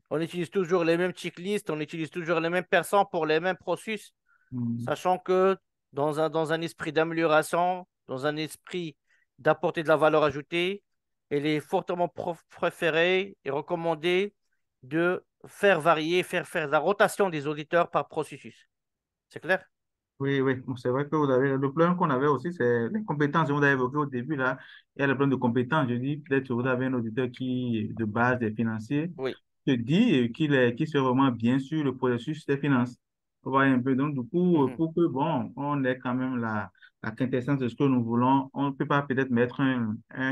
On utilise toujours les mêmes checklists, on utilise toujours les mêmes personnes pour les mêmes processus, Mm. sachant que dans un esprit d'amélioration, dans un esprit d'apporter de la valeur ajoutée, il est fortement préféré et recommandé de faire varier, faire la rotation des auditeurs par processus. C'est clair? Oui, oui, bon, c'est vrai que vous avez le problème qu'on avait aussi, c'est les compétences. Vous avez évoqué au début, là, il y a le problème de compétences. Je dis, peut-être que vous avez un auditeur qui, de base, est financier, Oui. te dit qu'il soit vraiment bien sûr le processus des finances. Vous voyez un peu, donc, du coup, Mhm. pour que, bon, on ait quand même la quintessence de ce que nous voulons, on ne peut pas peut-être mettre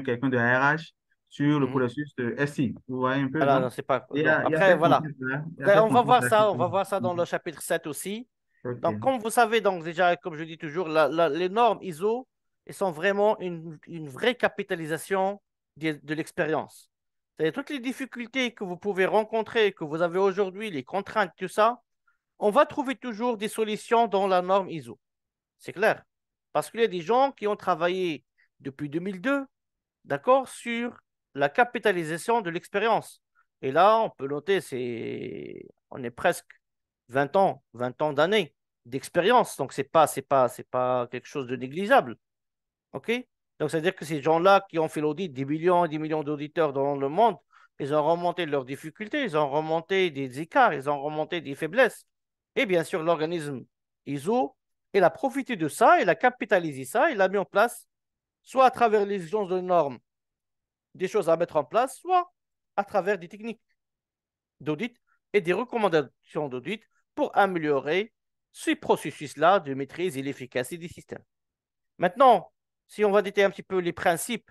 quelqu'un de RH sur le Mhm. processus de SI. Vous voyez un peu, Alors, donc, non, c'est pas. il y Non. a, il y a Après, cette voilà. contrainte-là, il y a Ben, cette contrainte-là qu'il on va faut. voir ça dans le chapitre 7 aussi. Donc, OK. comme vous savez, donc déjà, comme je dis toujours, les normes ISO, elles sont vraiment une vraie capitalisation de l'expérience. C'est-à-dire toutes les difficultés que vous pouvez rencontrer, que vous avez aujourd'hui, les contraintes, tout ça, on va trouver toujours des solutions dans la norme ISO. C'est clair. Parce qu'il y a des gens qui ont travaillé depuis 2002, d'accord, sur la capitalisation de l'expérience. Et là, on peut noter, on est presque 20 ans d'années d'expérience. Donc, c'est pas quelque chose de négligeable. OK? Donc, c'est-à-dire que ces gens-là qui ont fait l'audit, des millions et des millions d'auditeurs dans le monde, ils ont remonté leurs difficultés, ils ont remonté des écarts, ils ont remonté des faiblesses. Et bien sûr, l'organisme ISO, il a profité de ça, il a capitalisé ça, il a mis en place, soit à travers les exigences de normes, des choses à mettre en place, soit à travers des techniques d'audit et des recommandations d'audit pour améliorer ce processus-là de maîtrise et l'efficacité des systèmes. Maintenant, si on va détailler un petit peu les principes,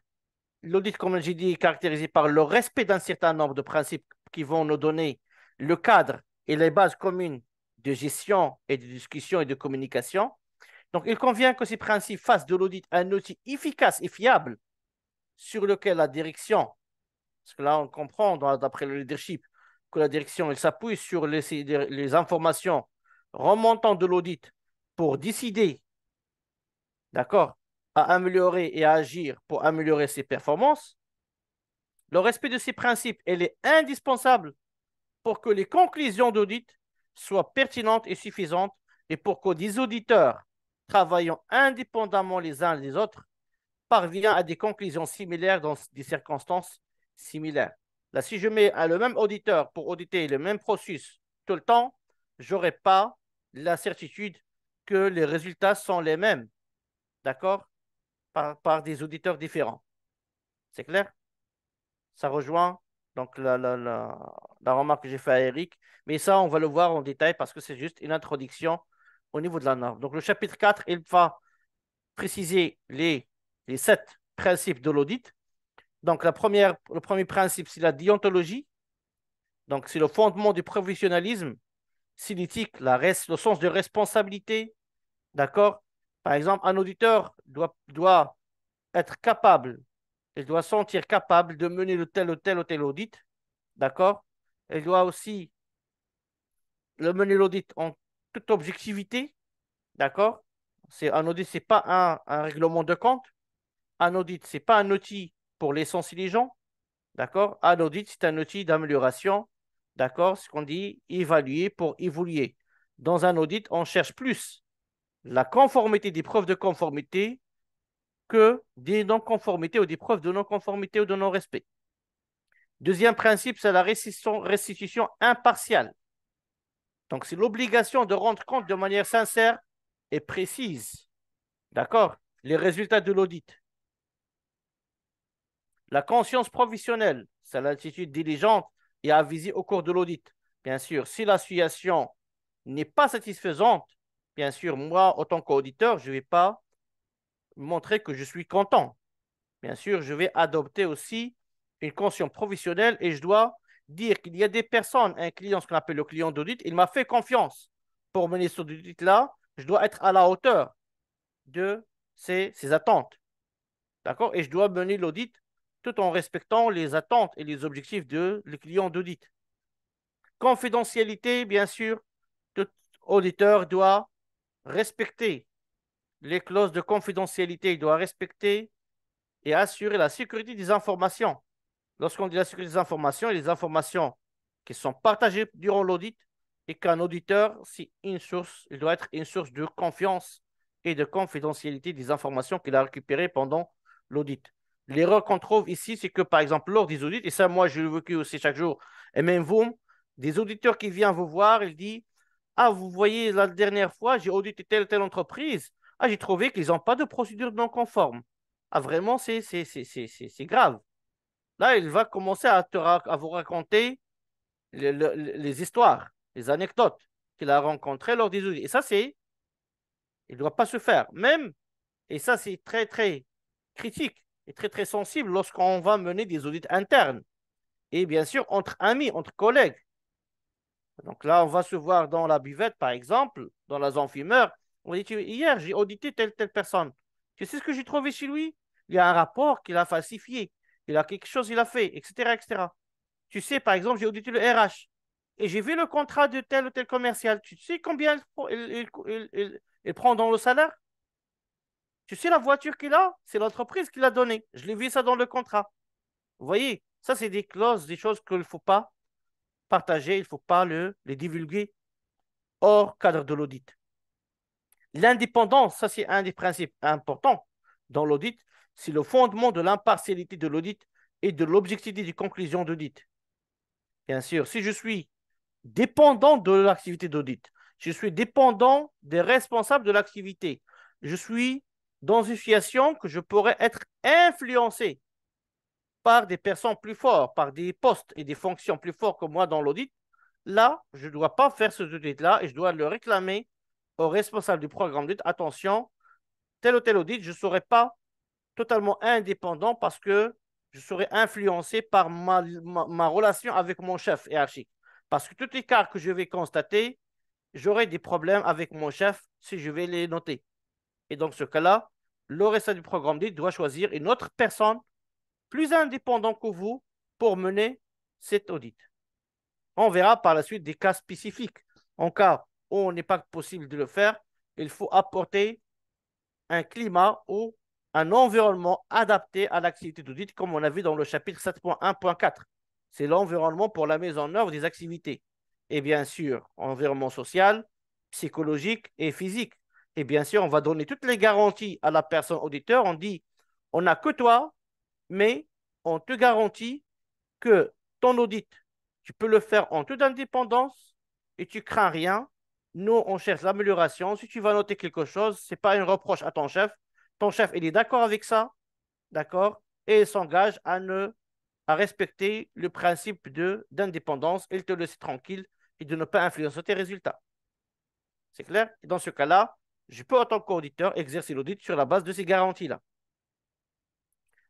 l'audit, comme j'ai dit, est caractérisé par le respect d'un certain nombre de principes qui vont nous donner le cadre et les bases communes de gestion et de discussion et de communication. Donc, il convient que ces principes fassent de l'audit un outil efficace et fiable sur lequel la direction, parce que là, on comprend, d'après le leadership, que la direction, elle s'appuie sur les informations remontant de l'audit pour décider, d'accord, à améliorer et à agir pour améliorer ses performances. Le respect de ces principes, elle est indispensable pour que les conclusions d'audit soient pertinentes et suffisantes et pour que des auditeurs travaillant indépendamment les uns des autres parviennent à des conclusions similaires dans des circonstances similaires. Là, si je mets le même auditeur pour auditer le même processus tout le temps, je n'aurai pas la certitude que les résultats sont les mêmes, d'accord, par des auditeurs différents. C'est clair? Ça rejoint donc la remarque que j'ai faite à Eric. Mais ça, on va le voir en détail parce que c'est juste une introduction au niveau de la norme. Donc, le chapitre 4, il va préciser les les 7 principes de l'audit. Donc, le premier principe, c'est la déontologie. Donc, c'est le fondement du professionnalisme. C'est l'éthique, le sens de responsabilité. D'accord? Par exemple, un auditeur doit être capable, il doit sentir capable de mener le tel ou tel ou tel audit. D'accord? Il doit aussi mener l'audit en toute objectivité. D'accord? Un audit, ce n'est pas un règlement de compte. Un audit, ce n'est pas un outil pour licencier les gens. D'accord? Un audit, c'est un outil d'amélioration. D'accord? Ce qu'on dit, évaluer pour évoluer. Dans un audit, on cherche plus la conformité des preuves de conformité que des non-conformités ou des preuves de non-conformité ou de non-respect. Deuxième principe, c'est la restitution impartiale. Donc, c'est l'obligation de rendre compte de manière sincère et précise. D'accord? Les résultats de l'audit. La conscience professionnelle, c'est l'attitude diligente et avisée au cours de l'audit. Bien sûr, si la situation n'est pas satisfaisante, bien sûr, moi, en tant qu'auditeur, je ne vais pas montrer que je suis content. Bien sûr, je vais adopter aussi une conscience professionnelle et je dois dire qu'il y a des personnes, un client, ce qu'on appelle le client d'audit, il m'a fait confiance pour mener ce audit-là. Je dois être à la hauteur de ses attentes. D'accord? Et je dois mener l'audit tout en respectant les attentes et les objectifs de le client d'audit. Confidentialité, bien sûr, tout auditeur doit respecter les clauses de confidentialité, il doit respecter et assurer la sécurité des informations. Lorsqu'on dit la sécurité des informations, et les informations qui sont partagées durant l'audit, et qu'un auditeur, c'est une source, il doit être une source de confiance et de confidentialité des informations qu'il a récupérées pendant l'audit. L'erreur qu'on trouve ici, c'est que, par exemple, lors des audits, et ça, moi, je le vécu aussi chaque jour, et même vous, des auditeurs qui viennent vous voir, ils disent, ah, vous voyez, la dernière fois, j'ai audité telle ou telle entreprise, ah, j'ai trouvé qu'ils n'ont pas de procédure non conforme. Ah, vraiment, c'est grave. Là, il va commencer à vous raconter les histoires, les anecdotes qu'il a rencontrées lors des audits. Et ça, il ne doit pas se faire. Même, et ça, c'est très, très critique et très, très sensible lorsqu'on va mener des audits internes. Et bien sûr, entre amis, entre collègues. Donc là, on va se voir dans la buvette, par exemple, dans la zone fumeur. On dit, hier, j'ai audité telle personne. Tu sais ce que j'ai trouvé chez lui? Il y a un rapport qu'il a falsifié. Il a quelque chose, il a fait, etc., etc. Tu sais, par exemple, j'ai audité le RH et j'ai vu le contrat de tel ou tel commercial. Tu sais combien il prend dans le salaire? Tu sais la voiture qu'il a? C'est l'entreprise qui l'a donnée. Je l'ai vu ça dans le contrat. Vous voyez, ça, c'est des clauses, des choses qu'il ne faut pas partager, il ne faut pas les divulguer hors cadre de l'audit. L'indépendance, ça, c'est un des principes importants dans l'audit. C'est le fondement de l'impartialité de l'audit et de l'objectivité des conclusions d'audit. Bien sûr, si je suis dépendant de l'activité d'audit, je suis dépendant des responsables de l'activité, je suis dans une situation que je pourrais être influencé par des personnes plus fortes, par des postes et des fonctions plus fortes que moi dans l'audit, là, je ne dois pas faire ce audit-là et je dois le réclamer au responsable du programme d'audit. Attention, tel ou tel audit, je ne serai pas totalement indépendant parce que je serai influencé par ma relation avec mon chef hiérarchique. Parce que tout écart que je vais constater, j'aurai des problèmes avec mon chef si je vais les noter. Et dans ce cas-là, le responsable du programme d'audit doit choisir une autre personne plus indépendante que vous pour mener cet audit. On verra par la suite des cas spécifiques. En cas où on n'est pas possible de le faire, il faut apporter un climat ou un environnement adapté à l'activité d'audit, comme on a vu dans le chapitre 7.1.4. C'est l'environnement pour la mise en œuvre des activités. Et bien sûr, environnement social, psychologique et physique. Et bien sûr, on va donner toutes les garanties à la personne auditeur. On dit, on n'a que toi, mais on te garantit que ton audit, tu peux le faire en toute indépendance et tu crains rien. Nous, on cherche l'amélioration. Si tu vas noter quelque chose, ce n'est pas un reproche à ton chef. Ton chef, il est d'accord avec ça, d'accord, et il s'engage à respecter le principe d'indépendance. Il te laisse tranquille et de ne pas influencer tes résultats. C'est clair? Et dans ce cas-là, je peux, en tant qu'auditeur, exercer l'audit sur la base de ces garanties-là.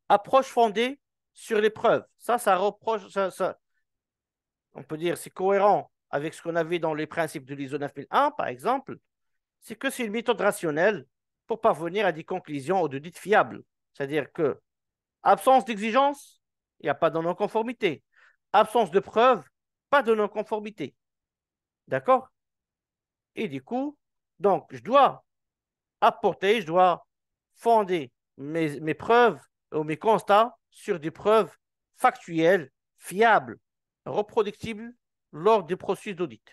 Approche fondée sur les preuves. Ça reproche, on peut dire, c'est cohérent avec ce qu'on avait dans les principes de l'ISO 9001, par exemple, c'est que c'est une méthode rationnelle pour parvenir à des conclusions ou d'audits fiables. C'est-à-dire que absence d'exigence, il n'y a pas de non-conformité. Absence de preuve, pas de non-conformité. D'accord? Et du coup, donc, je dois je dois fonder mes preuves ou mes constats sur des preuves factuelles, fiables, reproductibles lors du processus d'audit.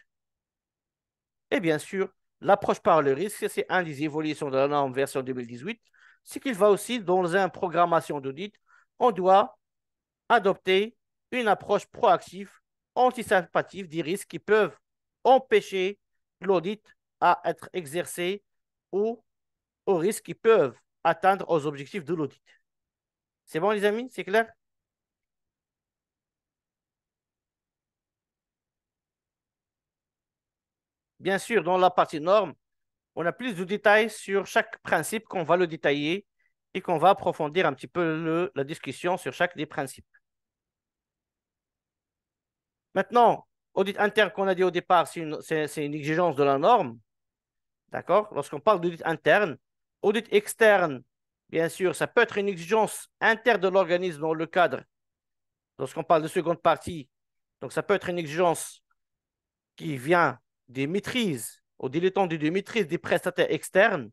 Et bien sûr, l'approche par le risque, c'est un des évolutions de la norme version 2018, c'est qu'il va aussi dans une programmation d'audit, on doit adopter une approche proactive, anticipative des risques qui peuvent empêcher l'audit à être exercé ou aux risques qui peuvent atteindre aux objectifs de l'audit. C'est bon, les amis? C'est clair? Bien sûr, dans la partie norme, on a plus de détails sur chaque principe qu'on va le détailler et qu'on va approfondir un petit peu la discussion sur chaque des principes. Maintenant, audit interne qu'on a dit au départ, c'est une exigence de la norme. D'accord? Lorsqu'on parle d'audit interne, audit externe, bien sûr, ça peut être une exigence interne de l'organisme dans le cadre. Lorsqu'on parle de seconde partie, donc ça peut être une exigence qui vient des maîtrises, au dilettant des maîtrises des prestataires externes.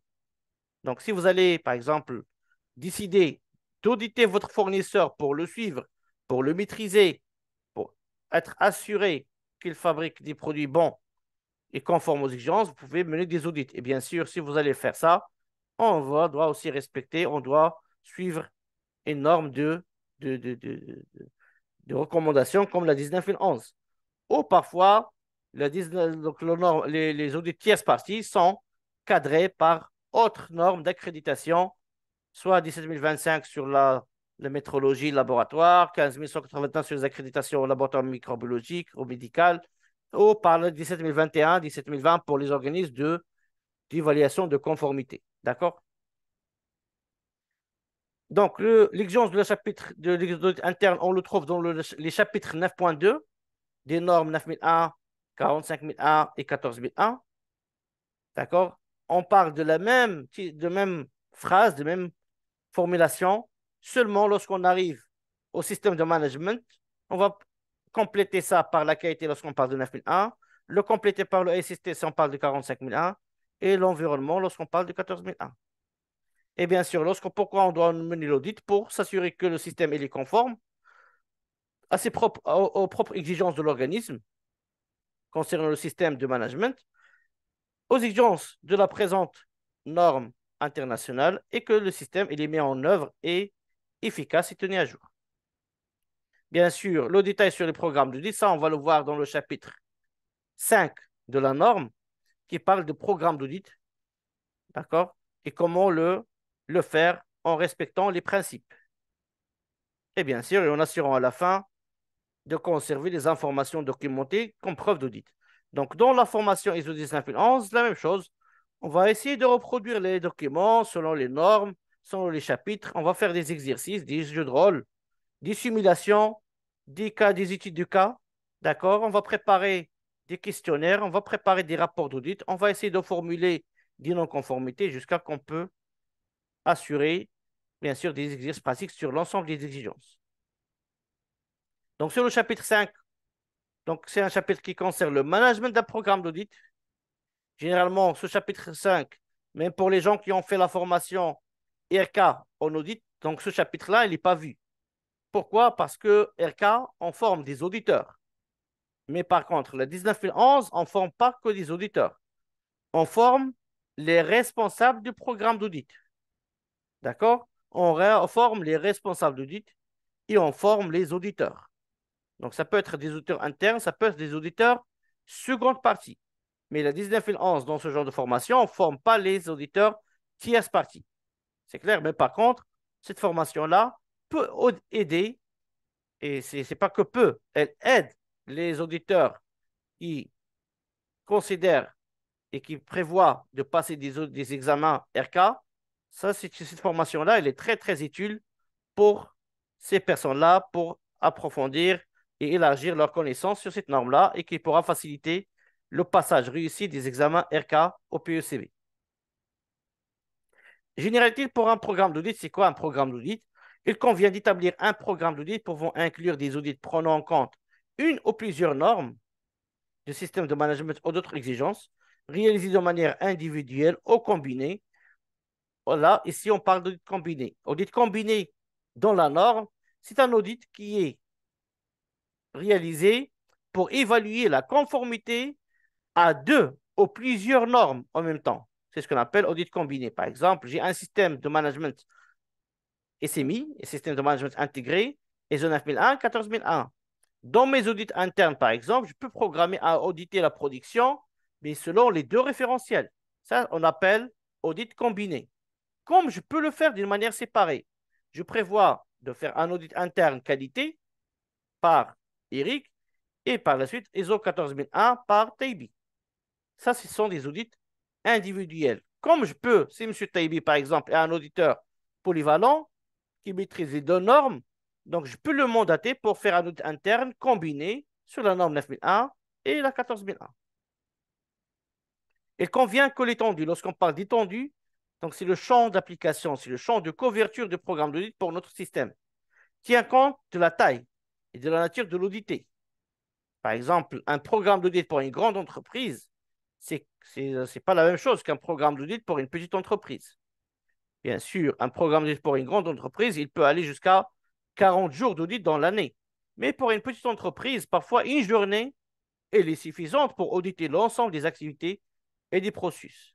Donc, si vous allez, par exemple, décider d'auditer votre fournisseur pour le suivre, pour le maîtriser, pour être assuré qu'il fabrique des produits bons et conformes aux exigences, vous pouvez mener des audits. Et bien sûr, si vous allez faire ça, doit aussi respecter, on doit suivre une norme de recommandations comme la 19011. Ou parfois, donc, les audits tierces parties sont cadrés par autres normes d'accréditation, soit 17025 sur la métrologie laboratoire, 15181 sur les accréditations au laboratoire microbiologique ou médical, ou par le 17021, 17020 pour les organismes d'évaluation de conformité. D'accord? Donc, l'exigence de chapitre de l'audit interne, on le trouve dans les chapitres 9.2 des normes 9001, 45001 et 14001. D'accord? On parle de la même phrase, de même formulation, seulement lorsqu'on arrive au système de management, on va compléter ça par la qualité lorsqu'on parle de 9001, le compléter par le SST si on parle de 45001 et l'environnement lorsqu'on parle de 14001. Et bien sûr, pourquoi on doit mener l'audit? Pour s'assurer que le système est conforme aux propres exigences de l'organisme concernant le système de management, aux exigences de la présente norme internationale et que le système est mis en œuvre et efficace et tenu à jour. Bien sûr, le détail sur les programmes d'audit, ça, on va le voir dans le chapitre 5 de la norme qui parle de programme d'audit, d'accord, et comment le faire en respectant les principes. Et bien sûr, et en assurant à la fin de conserver les informations documentées comme preuve d'audit. Donc, dans la formation ISO 19011, la même chose. On va essayer de reproduire les documents selon les normes, selon les chapitres. On va faire des exercices, des jeux de rôle, des simulations, des cas, des études de cas. D'accord? On va préparer des questionnaires, on va préparer des rapports d'audit. On va essayer de formuler des non-conformités jusqu'à qu'on peut assurer, bien sûr, des exercices pratiques sur l'ensemble des exigences. Donc, sur le chapitre 5, donc c'est un chapitre qui concerne le management d'un programme d'audit. Généralement, ce chapitre 5, même pour les gens qui ont fait la formation RK en audit, donc ce chapitre-là, il n'est pas vu. Pourquoi? Parce que RK, on forme des auditeurs. Mais par contre, le 19011, on ne forme pas que des auditeurs. On forme les responsables du programme d'audit. D'accord? On forme les responsables d'audit et on forme les auditeurs. Donc, ça peut être des auditeurs internes, ça peut être des auditeurs seconde partie. Mais la 19011, dans ce genre de formation, on ne forme pas les auditeurs tierce partie. C'est clair? Mais par contre, cette formation-là peut aider, et ce n'est pas que peut, elle aide les auditeurs qui considèrent et qui prévoient de passer des examens RK. Cette formation-là, elle est très, très utile pour ces personnes-là pour approfondir et élargir leurs connaissances sur cette norme-là et qui pourra faciliter le passage réussi des examens RK au PECB. Général-t-il pour un programme d'audit, c'est quoi un programme d'audit? Il convient d'établir un programme d'audit pouvant inclure des audits prenant en compte une ou plusieurs normes du système de management ou d'autres exigences, réalisées de manière individuelle ou combinée. Voilà, ici on parle d'audit combiné. Audit combiné dans la norme, c'est un audit qui est réalisé pour évaluer la conformité à deux ou plusieurs normes en même temps. C'est ce qu'on appelle audit combiné. Par exemple, j'ai un système de management SMI, un système de management intégré, ISO 9001, 14001. Dans mes audits internes, par exemple, je peux programmer à auditer la production, mais selon les deux référentiels. Ça, on appelle audit combiné. Comme je peux le faire d'une manière séparée. Je prévois de faire un audit interne qualité par Eric et par la suite ISO 14001 par Taibi. Ça, ce sont des audits individuels. Comme je peux, si M. Taibi, par exemple, est un auditeur polyvalent qui maîtrise les deux normes, donc je peux le mandater pour faire un audit interne combiné sur la norme 9001 et la 14001. Il convient que l'étendue, lorsqu'on parle d'étendue, donc c'est le champ d'application, c'est le champ de couverture du programme d'audit pour notre système, tient compte de la taille et de la nature de l'audité. Par exemple, un programme d'audit pour une grande entreprise, c'est pas la même chose qu'un programme d'audit pour une petite entreprise. Bien sûr, un programme d'audit pour une grande entreprise, il peut aller jusqu'à 40 jours d'audit dans l'année. Mais pour une petite entreprise, parfois une journée, elle est suffisante pour auditer l'ensemble des activités et des processus,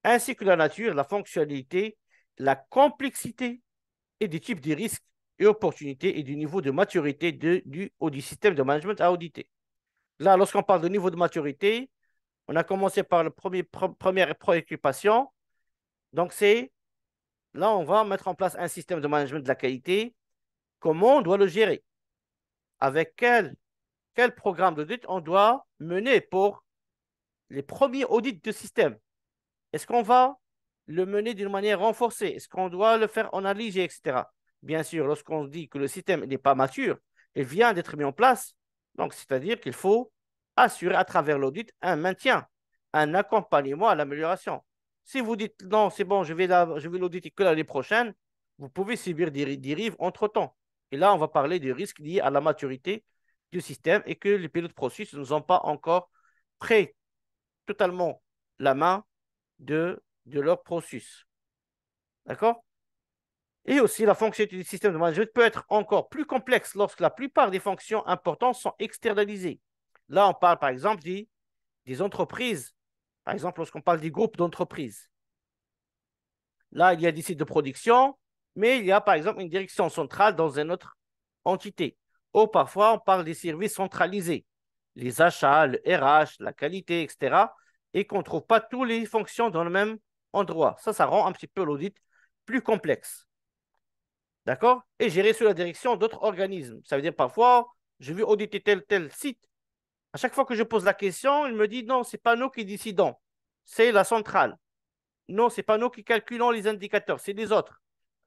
ainsi que la nature, la fonctionnalité, la complexité et des types de risques et opportunités et du niveau de maturité du système de management à auditer. Là, lorsqu'on parle de niveau de maturité, on a commencé par la première préoccupation. Donc, là, on va mettre en place un système de management de la qualité. Comment on doit le gérer? Avec quel programme d'audit on doit mener pour les premiers audits de système? Est-ce qu'on va le mener d'une manière renforcée? Est-ce qu'on doit le faire en allégé, etc.? Bien sûr, lorsqu'on dit que le système n'est pas mature, il vient d'être mis en place. Donc, c'est-à-dire qu'il faut assurer à travers l'audit un maintien, un accompagnement à l'amélioration. Si vous dites non, c'est bon, je vais l'auditer que l'année prochaine, vous pouvez subir des dérives entre-temps. Et là, on va parler des risques liés à la maturité du système et que les pilotes processus ne sont pas encore pris totalement la main de leur processus. D'accord? Et aussi, la fonctionnalité du système de management peut être encore plus complexe lorsque la plupart des fonctions importantes sont externalisées. Là, on parle par exemple des entreprises, par exemple lorsqu'on parle des groupes d'entreprises. Là, il y a des sites de production, mais il y a par exemple une direction centrale dans une autre entité. Ou parfois, on parle des services centralisés, les achats, le RH, la qualité, etc. Et qu'on ne trouve pas toutes les fonctions dans le même endroit. Ça rend un petit peu l'audit plus complexe. D'accord? Et gérer sous la direction d'autres organismes. Ça veut dire parfois, je veux auditer tel site. À chaque fois que je pose la question, il me dit non, ce n'est pas nous qui décidons, c'est la centrale. Non, ce n'est pas nous qui calculons les indicateurs, c'est les autres.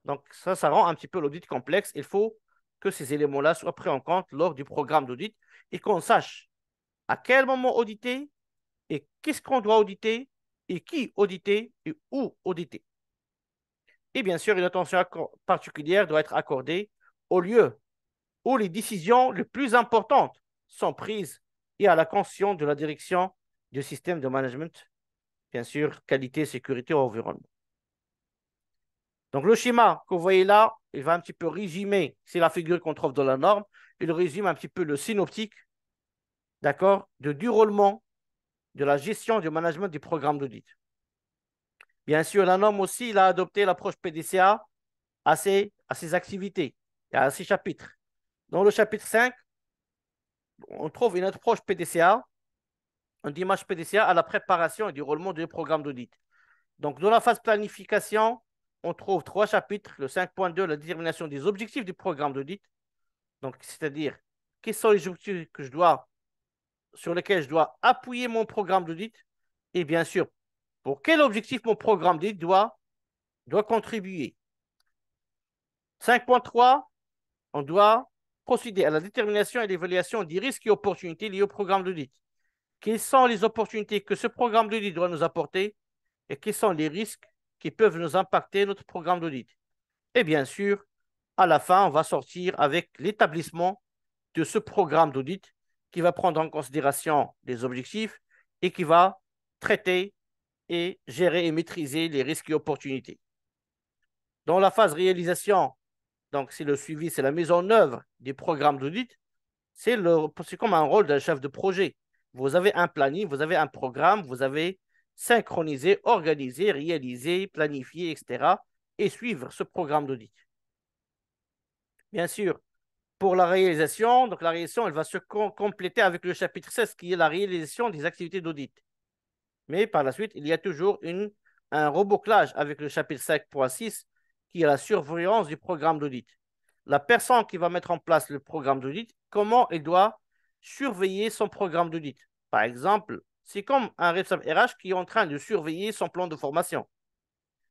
Donc ça rend un petit peu l'audit complexe. Il faut que ces éléments-là soient pris en compte lors du programme d'audit et qu'on sache à quel moment auditer et qu'est-ce qu'on doit auditer et qui auditer et où auditer. Et bien sûr, une attention particulière doit être accordée au lieu où les décisions les plus importantes sont prises et à la conscience de la direction du système de management, bien sûr, qualité, sécurité, environnement. Donc, le schéma que vous voyez là, il va un petit peu résumer, c'est la figure qu'on trouve dans la norme, il résume un petit peu le synoptique, d'accord, de déroulement de la gestion du management du programme d'audit. Bien sûr, la norme aussi, il a adopté l'approche PDCA à ses activités et à ses chapitres. Dans le chapitre 5, on trouve une approche PDCA, une image PDCA à la préparation et déroulement du programme d'audit. Donc, dans la phase planification, on trouve 3 chapitres. Le 5.2, la détermination des objectifs du programme d'audit. Donc, c'est-à-dire, quels sont les objectifs sur lesquels je dois appuyer mon programme d'audit? Et bien sûr, pour quel objectif mon programme d'audit doit contribuer? 5.3, on doit procéder à la détermination et l'évaluation des risques et opportunités liés au programme d'audit. Quelles sont les opportunités que ce programme d'audit doit nous apporter et quels sont les risques qui peuvent nous impacter notre programme d'audit. Et bien sûr, à la fin, on va sortir avec l'établissement de ce programme d'audit qui va prendre en considération les objectifs et qui va traiter et gérer et maîtriser les risques et opportunités. Dans la phase réalisation, donc c'est le suivi, c'est la mise en œuvre des programmes d'audit, c'est comme un rôle d'un chef de projet. Vous avez un planning, vous avez un programme, vous avez synchroniser, organiser, réaliser, planifier, etc. et suivre ce programme d'audit. Bien sûr, pour la réalisation, donc la réalisation, elle va se compléter avec le chapitre 16 qui est la réalisation des activités d'audit. Mais par la suite, il y a toujours un rebouclage avec le chapitre 5.6 qui est la surveillance du programme d'audit. La personne qui va mettre en place le programme d'audit, comment elle doit surveiller son programme d'audit. Par exemple, c'est comme un responsable RH qui est en train de surveiller son plan de formation.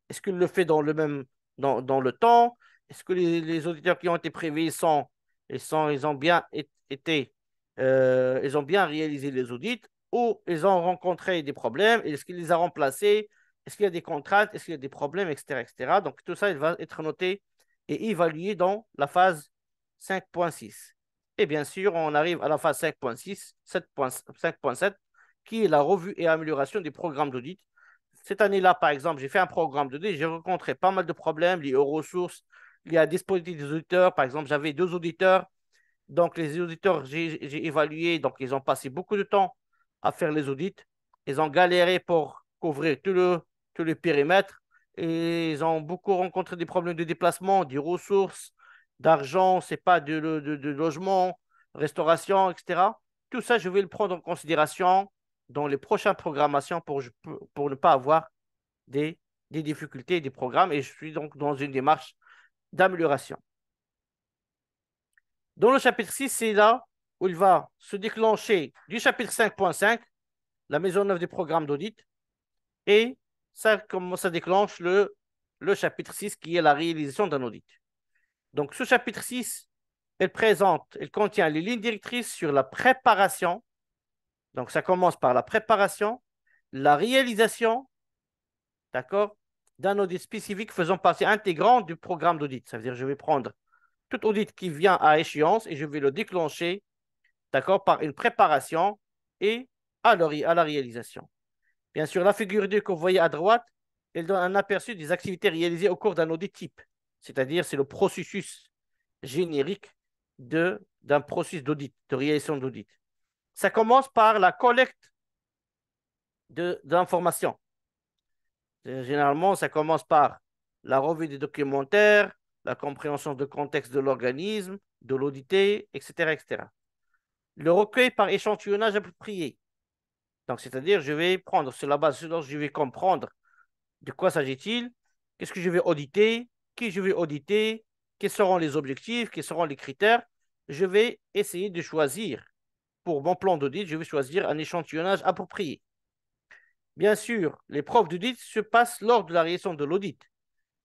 Est-ce qu'il le fait dans le temps? Est-ce que les auditeurs qui ont été prévus ils ont bien été, ils ont bien réalisé les audits ou ils ont rencontré des problèmes? Est-ce qu'il les a remplacés? Est-ce qu'il y a des contraintes? Est-ce qu'il y a des problèmes, etc., etc. Donc, tout ça, il va être noté et évalué dans la phase 5.6. Et bien sûr, on arrive à la phase 5.6, 5.7, qui est la revue et amélioration des programmes d'audit. Cette année-là, par exemple, j'ai fait un programme d'audit, j'ai rencontré pas mal de problèmes liés aux ressources, liés à la disponibilité des auditeurs. Par exemple, j'avais 2 auditeurs. Donc, les auditeurs, j'ai évalué, donc ils ont passé beaucoup de temps à faire les audits. Ils ont galéré pour couvrir tout le périmètre et ils ont beaucoup rencontré des problèmes de déplacement, des ressources, d'argent, c'est pas de logement, restauration, etc. Tout ça, je vais le prendre en considération dans les prochaines programmations pour ne pas avoir des, des difficultés des programmes et je suis donc dans une démarche d'amélioration. Dans le chapitre 6, c'est là où il va se déclencher du chapitre 5.5, la mise en œuvre des programmes d'audit, et ça déclenche le chapitre 6 qui est la réalisation d'un audit. Donc, ce chapitre 6, elle contient les lignes directrices sur la préparation. Donc, ça commence par la préparation, la réalisation, d'accord, d'un audit spécifique faisant partie intégrante du programme d'audit. Ça veut dire que je vais prendre tout audit qui vient à échéance et je vais le déclencher, d'accord, par une préparation et à la réalisation. Bien sûr, la figure 2 que vous voyez à droite, elle donne un aperçu des activités réalisées au cours d'un audit type. C'est-à-dire, c'est le processus générique d'un processus d'audit, de réalisation d'audit. Ça commence par la collecte d'informations. Généralement, ça commence par la revue des documentaires, la compréhension du contexte de l'organisme, de l'audité, etc., etc. Le recueil par échantillonnage approprié. Donc, c'est-à-dire, je vais prendre sur la base de ce dont je vais comprendre de quoi s'agit-il, qu'est-ce que je vais auditer, qui je vais auditer, quels seront les objectifs, quels seront les critères. Je vais essayer de choisir, pour mon plan d'audit, je vais choisir un échantillonnage approprié. Bien sûr, les preuves d'audit se passent lors de la réalisation de l'audit,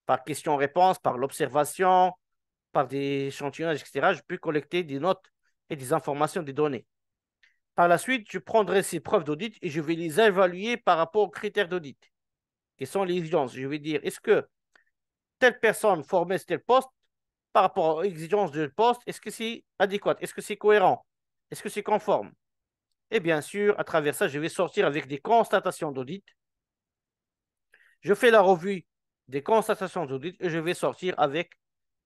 par question-réponse, par l'observation, par des échantillonnages, etc. Je peux collecter des notes et des informations, des données. Par la suite, je prendrai ces preuves d'audit et je vais les évaluer par rapport aux critères d'audit. Quelles sont les exigences? Je vais dire, est-ce que telle personne formée sur tel poste, par rapport aux exigences du poste, est-ce que c'est adéquat? Est-ce que c'est cohérent? Est-ce que c'est conforme? Et bien sûr, à travers ça, je vais sortir avec des constatations d'audit. Je fais la revue des constatations d'audit et je vais sortir avec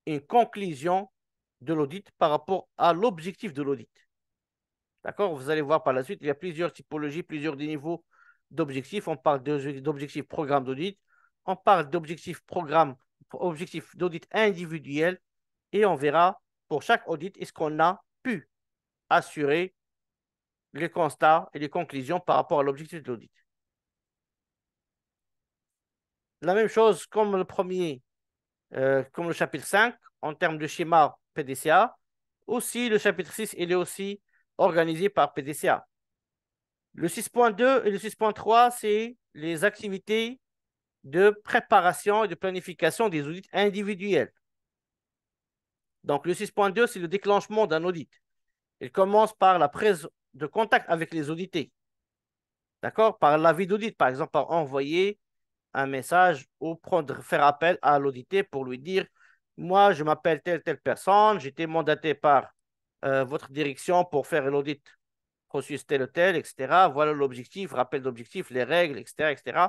une conclusion de l'audit par rapport à l'objectif de l'audit. D'accord? Vous allez voir par la suite, il y a plusieurs typologies, plusieurs niveaux d'objectifs. On parle d'objectifs programme d'audit, on parle d'objectifs objectifs d'audit individuel et on verra pour chaque audit est-ce qu'on a pu assurer les constats et les conclusions par rapport à l'objectif de l'audit. La même chose comme comme le chapitre 5, en termes de schéma PDCA, aussi le chapitre 6, il est aussi organisé par PDCA. Le 6.2 et le 6.3, c'est les activités de préparation et de planification des audits individuels. Donc, le 6.2, c'est le déclenchement d'un audit. Il commence par la prise de contact avec les audités. D'accord? Par l'avis d'audit, par exemple, par envoyer un message ou faire appel à l'audité pour lui dire, moi, je m'appelle telle personne, j'ai été mandaté par votre direction pour faire l'audit processus tel ou tel, etc. Voilà l'objectif, rappel d'objectif, les règles, etc., etc.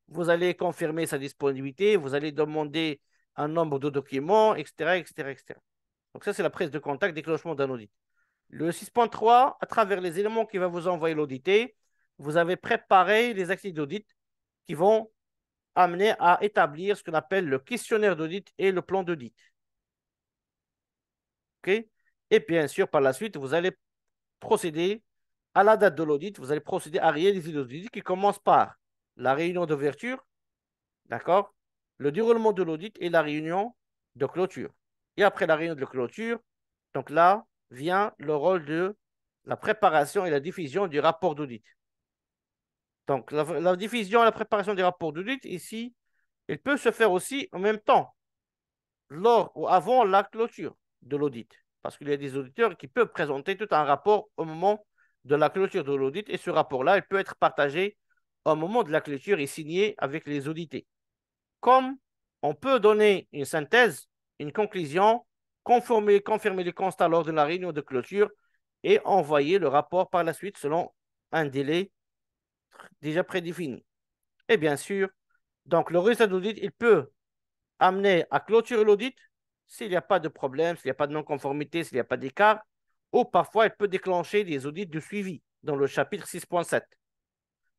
Vous allez confirmer sa disponibilité, vous allez demander un nombre de documents, etc., etc., etc. Donc ça, c'est la prise de contact, déclenchement d'un audit. Le 6.3, à travers les éléments qui va vous envoyer l'audité, vous avez préparé les activités d'audit qui vont amener à établir ce qu'on appelle le questionnaire d'audit et le plan d'audit. OK? Et bien sûr, par la suite, vous allez procéder à la date de l'audit, vous allez procéder à réaliser l'audit qui commence par la réunion d'ouverture, d'accord? Le déroulement de l'audit et la réunion de clôture. Et après la réunion de clôture, donc là vient le rôle de la préparation et la diffusion du rapport d'audit. Donc, la diffusion et la préparation des rapports d'audit, ici, il peut se faire aussi en même temps, lors ou avant la clôture de l'audit. Parce qu'il y a des auditeurs qui peuvent présenter tout un rapport au moment de la clôture de l'audit et ce rapport-là, il peut être partagé au moment de la clôture et signé avec les audités. Comme on peut donner une synthèse, une conclusion, confirmer les constats lors de la réunion de clôture et envoyer le rapport par la suite selon un délai déjà prédéfini. Et bien sûr, donc le résultat d'audit, il peut amener à clôturer l'audit s'il n'y a pas de problème, s'il n'y a pas de non-conformité, s'il n'y a pas d'écart, ou parfois il peut déclencher des audits de suivi dans le chapitre 6.7.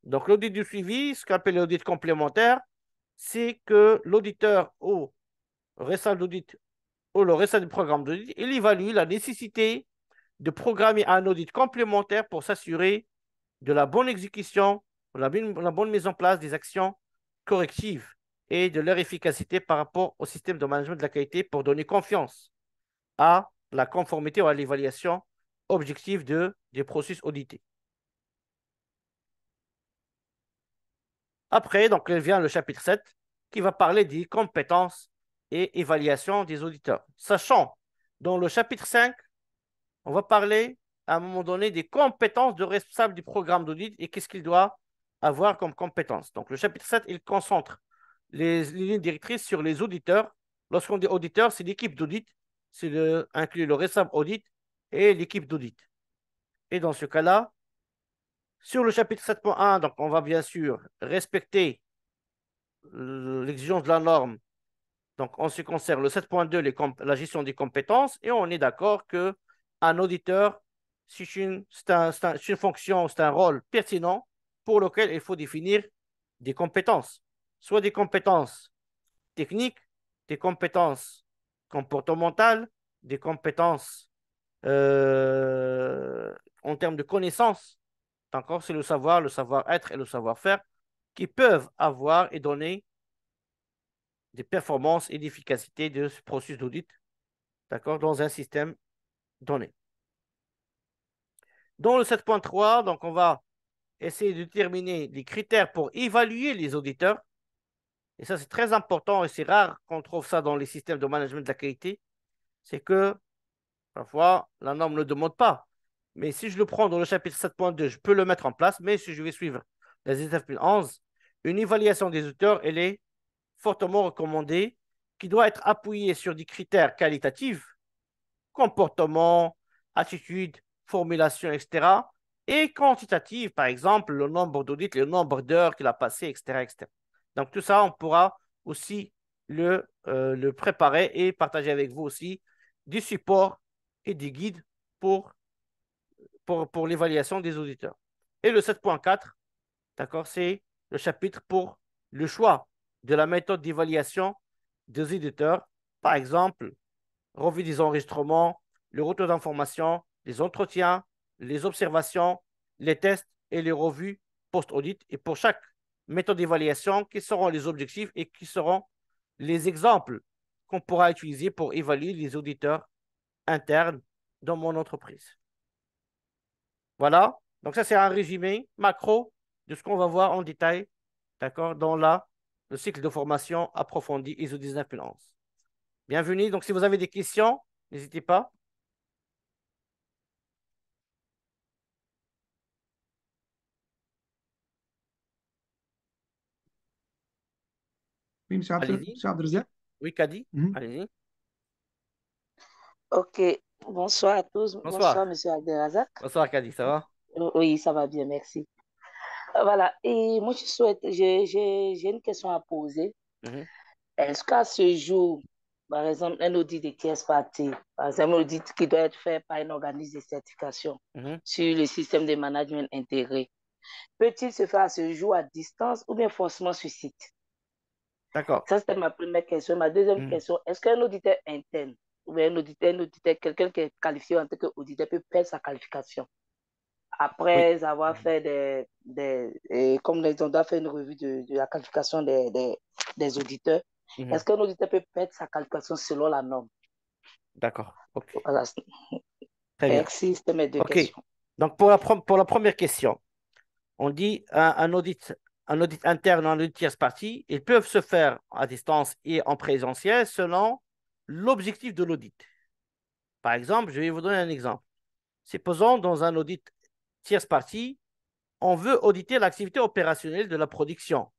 Donc l'audit du suivi, ce qu'on appelle l'audit complémentaire, c'est que l'auditeur ou récent d'audit ou le récent du programme d'audit, il évalue la nécessité de programmer un audit complémentaire pour s'assurer de la bonne exécution, la bonne mise en place des actions correctives et de leur efficacité par rapport au système de management de la qualité pour donner confiance à la conformité ou à l'évaluation objective des processus audités. Après, donc, il vient le chapitre 7 qui va parler des compétences et évaluation des auditeurs. Sachant, dans le chapitre 5, on va parler à un moment donné des compétences de responsable du programme d'audit et qu'est-ce qu'il doit avoir comme compétences. Donc, le chapitre 7, il concentre les lignes directrices sur les auditeurs. Lorsqu'on dit auditeur, c'est l'équipe d'audit, inclut le responsable audit et l'équipe d'audit. Et dans ce cas-là, sur le chapitre 7.1, donc on va bien sûr respecter l'exigence de la norme. Donc, en ce qui concerne le 7.2, la gestion des compétences, et on est d'accord qu'un auditeur, c'est une fonction, c'est un rôle pertinent pour lequel il faut définir des compétences, soit des compétences techniques, des compétences comportementales, des compétences en termes de connaissances. D'accord, c'est le savoir-être et le savoir-faire qui peuvent avoir et donner des performances et d'efficacité de ce processus d'audit, d'accord, dans un système donné. Dans le 7.3, donc on va essayer de déterminer les critères pour évaluer les auditeurs. Et ça, c'est très important et c'est rare qu'on trouve ça dans les systèmes de management de la qualité. C'est que parfois, la norme ne le demande pas. Mais si je le prends dans le chapitre 7.2, je peux le mettre en place. Mais si je vais suivre les étapes 11, une évaluation des auteurs, elle est fortement recommandée, qui doit être appuyée sur des critères qualitatifs, comportement, attitude, formulation, etc. Et quantitative, par exemple, le nombre d'audits, le nombre d'heures qu'il a passé, etc., etc. Donc, tout ça, on pourra aussi le préparer et partager avec vous aussi du support et des guides pour l'évaluation des auditeurs. Et le 7.4, d'accord, c'est le chapitre pour le choix de la méthode d'évaluation des auditeurs. Par exemple, revue des enregistrements, le retour d'information, les entretiens, les observations, les tests et les revues post-audit. Et pour chaque méthode d'évaluation, quels seront les objectifs et qui seront les exemples qu'on pourra utiliser pour évaluer les auditeurs internes dans mon entreprise. Voilà. Donc ça, c'est un résumé macro de ce qu'on va voir en détail, d'accord, dans le cycle de formation approfondi ISO 19011. Bienvenue. Donc, si vous avez des questions, N'hésitez pas. Oui, Allez-y. monsieur Abdelrazak. Oui, Kadi, Mhm. allez-y. Ok, bonsoir à tous. Bonsoir. Bonsoir, Monsieur Abdelrazak. Bonsoir, Kadi, ça va? Oui, ça va bien, merci. Voilà, et moi, j'ai une question à poser. Mhm, Est-ce qu'à ce jour, par exemple, un audit de tierce partie, par exemple, un audit qui doit être fait par un organisme de certification mhm. sur le système de management intégré, peut-il se faire à ce jour à distance ou bien forcément sur site? D'accord. Ça, c'était ma première question. Ma deuxième Mhm. question, est-ce qu'un auditeur interne ou bien un auditeur, quelqu'un qui est qualifié en tant qu'auditeur peut perdre sa qualification Oui. après avoir fait comme on doit faire une revue de la qualification des auditeurs, Mhm. est-ce qu'un auditeur peut perdre sa qualification selon la norme? D'accord. OK. Voilà. Très bien. Merci, c'était mes deux OK. questions. Donc, pour la première question, on dit un audit interne ou un audit tierce partie, ils peuvent se faire à distance et en présentiel selon l'objectif de l'audit. Par exemple, je vais vous donner un exemple. Supposons dans un audit tierce partie, on veut auditer l'activité opérationnelle de la production.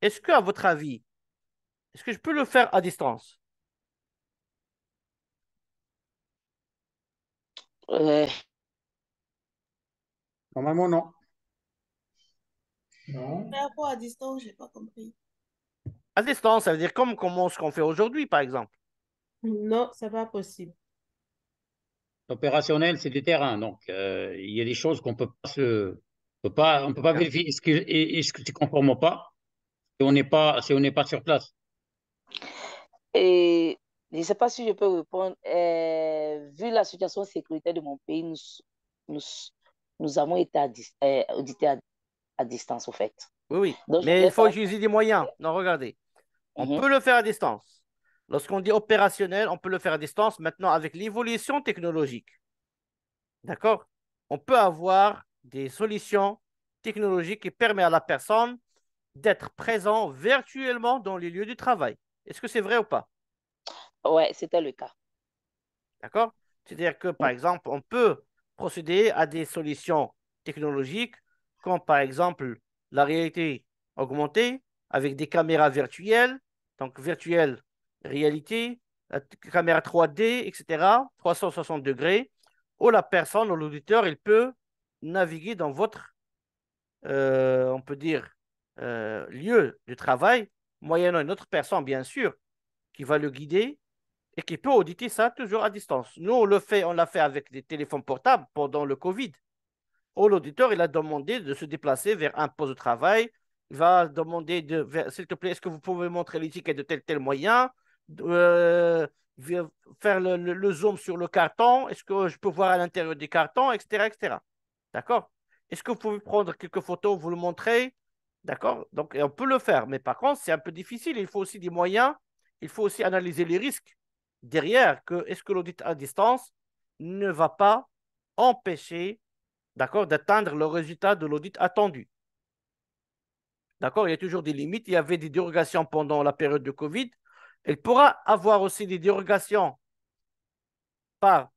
Est-ce que, à votre avis, est-ce que je peux le faire à distance? Euh, Normalement, non. Faire quoi à distance, j'ai pas compris. À distance, ça veut dire comme ce qu'on fait aujourd'hui, par exemple. Non, c'est pas possible. Opérationnel, c'est du terrain. Donc, il y a des choses qu'on peut pas on peut pas Bien. vérifier est-ce que c'est conforme ou pas si on n'est pas sur place. et je ne sais pas si je peux répondre. Vu la situation sécuritaire de mon pays, nous, nous avons été audités à distance, au fait. Oui, oui. Donc, je Mais il voulais faut savoir. utiliser des moyens. Non, regardez. On Mhm. peut le faire à distance. Lorsqu'on dit opérationnel, on peut le faire à distance. Maintenant, avec l'évolution technologique, d'accord? On peut avoir des solutions technologiques qui permettent à la personne d'être présent virtuellement dans les lieux du travail. Est-ce que c'est vrai ou pas? Ouais, c'était le cas. D'accord? C'est-à-dire que, par exemple, on peut procéder à des solutions technologiques, comme par exemple la réalité augmentée avec des caméras virtuelles, donc virtuelle réalité, caméra 3D, etc., 360 degrés, où la personne ou l'auditeur, il peut naviguer dans votre, on peut dire, lieu de travail, moyennant une autre personne, bien sûr, qui va le guider et qui peut auditer ça toujours à distance. Nous, on l'a fait avec des téléphones portables pendant le Covid. Où l'auditeur, il a demandé de se déplacer vers un poste de travail. Il va demander s'il te plaît, est-ce que vous pouvez montrer l'étiquette de tel moyen? Euh, faire le zoom sur le carton. Est-ce que je peux voir à l'intérieur des cartons, etc., etc. D'accord? Est-ce que vous pouvez prendre quelques photos, vous le montrer? D'accord? Donc, on peut le faire. Mais par contre, c'est un peu difficile. Il faut aussi des moyens. Il faut aussi analyser les risques derrière. Est-ce que l'audit à distance ne va pas empêcher, d'accord, d'atteindre le résultat de l'audit attendu? D'accord? Il y a toujours des limites. Il y avait des dérogations pendant la période de Covid. Il pourra avoir aussi des dérogations par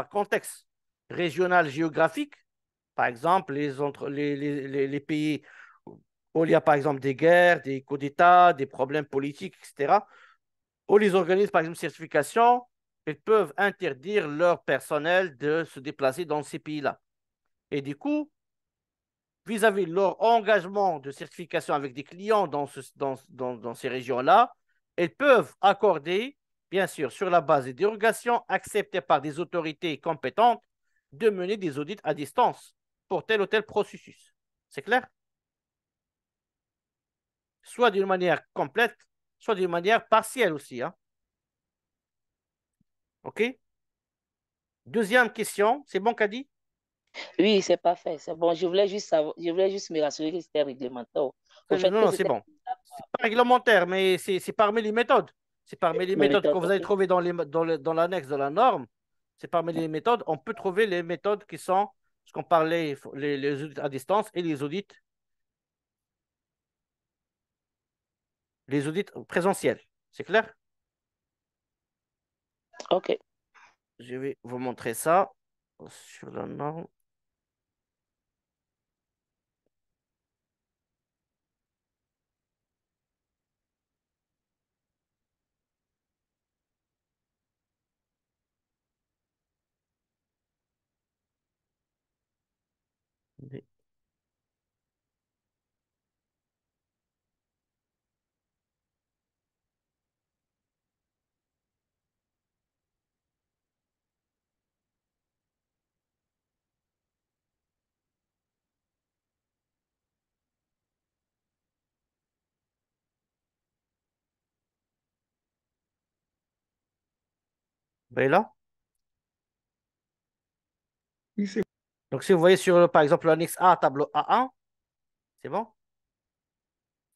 contexte régional géographique. Par exemple, les pays où il y a par exemple des guerres, des coups d'État, des problèmes politiques, etc., où les organismes, par exemple, de certification, ils peuvent interdire leur personnel de se déplacer dans ces pays-là. Et du coup, vis-à-vis de leur engagement de certification avec des clients dans ces régions-là, ils peuvent accorder, bien sûr, sur la base des dérogations acceptées par des autorités compétentes, de mener des audits à distance pour tel ou tel processus. C'est clair? Soit d'une manière complète, soit d'une manière partielle aussi. Hein? OK? Deuxième question, c'est bon, Kadi? Oui, c'est parfait. C'est bon. Je voulais juste me rassurer que c'était réglementaire. Au Non, fait que non, c'est c'était bon. C'est pas réglementaire, mais c'est parmi les méthodes. C'est parmi les ma méthodes que méthode. vous allez OK. trouver dans l'annexe de la norme. C'est parmi les méthodes. On peut trouver les méthodes qui sont ce qu'on parlait, les audits à distance et les audits présentiels. C'est clair? OK. je vais vous montrer ça sur la norme. Vous voyez là? Oui, c'est Donc, si vous voyez sur, par exemple, l'annexe A, tableau A1, c'est bon? Vous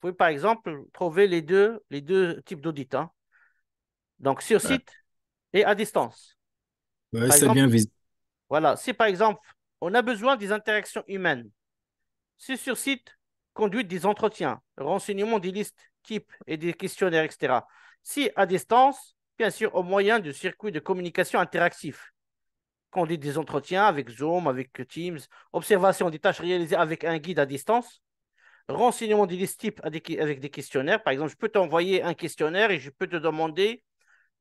pouvez, par exemple, trouver les deux types d'audits, hein. Donc, sur Ouais, site et à distance. ouais, Par c'est exemple, bien visible. voilà, si par exemple, on a besoin des interactions humaines, si sur site, conduite des entretiens, renseignement des listes types et des questionnaires, etc. Si à distance, bien sûr, au moyen de circuits de communication interactifs, conduite des entretiens avec Zoom, avec Teams, observation des tâches réalisées avec un guide à distance, renseignement des listes types avec des questionnaires. Par exemple, je peux t'envoyer un questionnaire et je peux te demander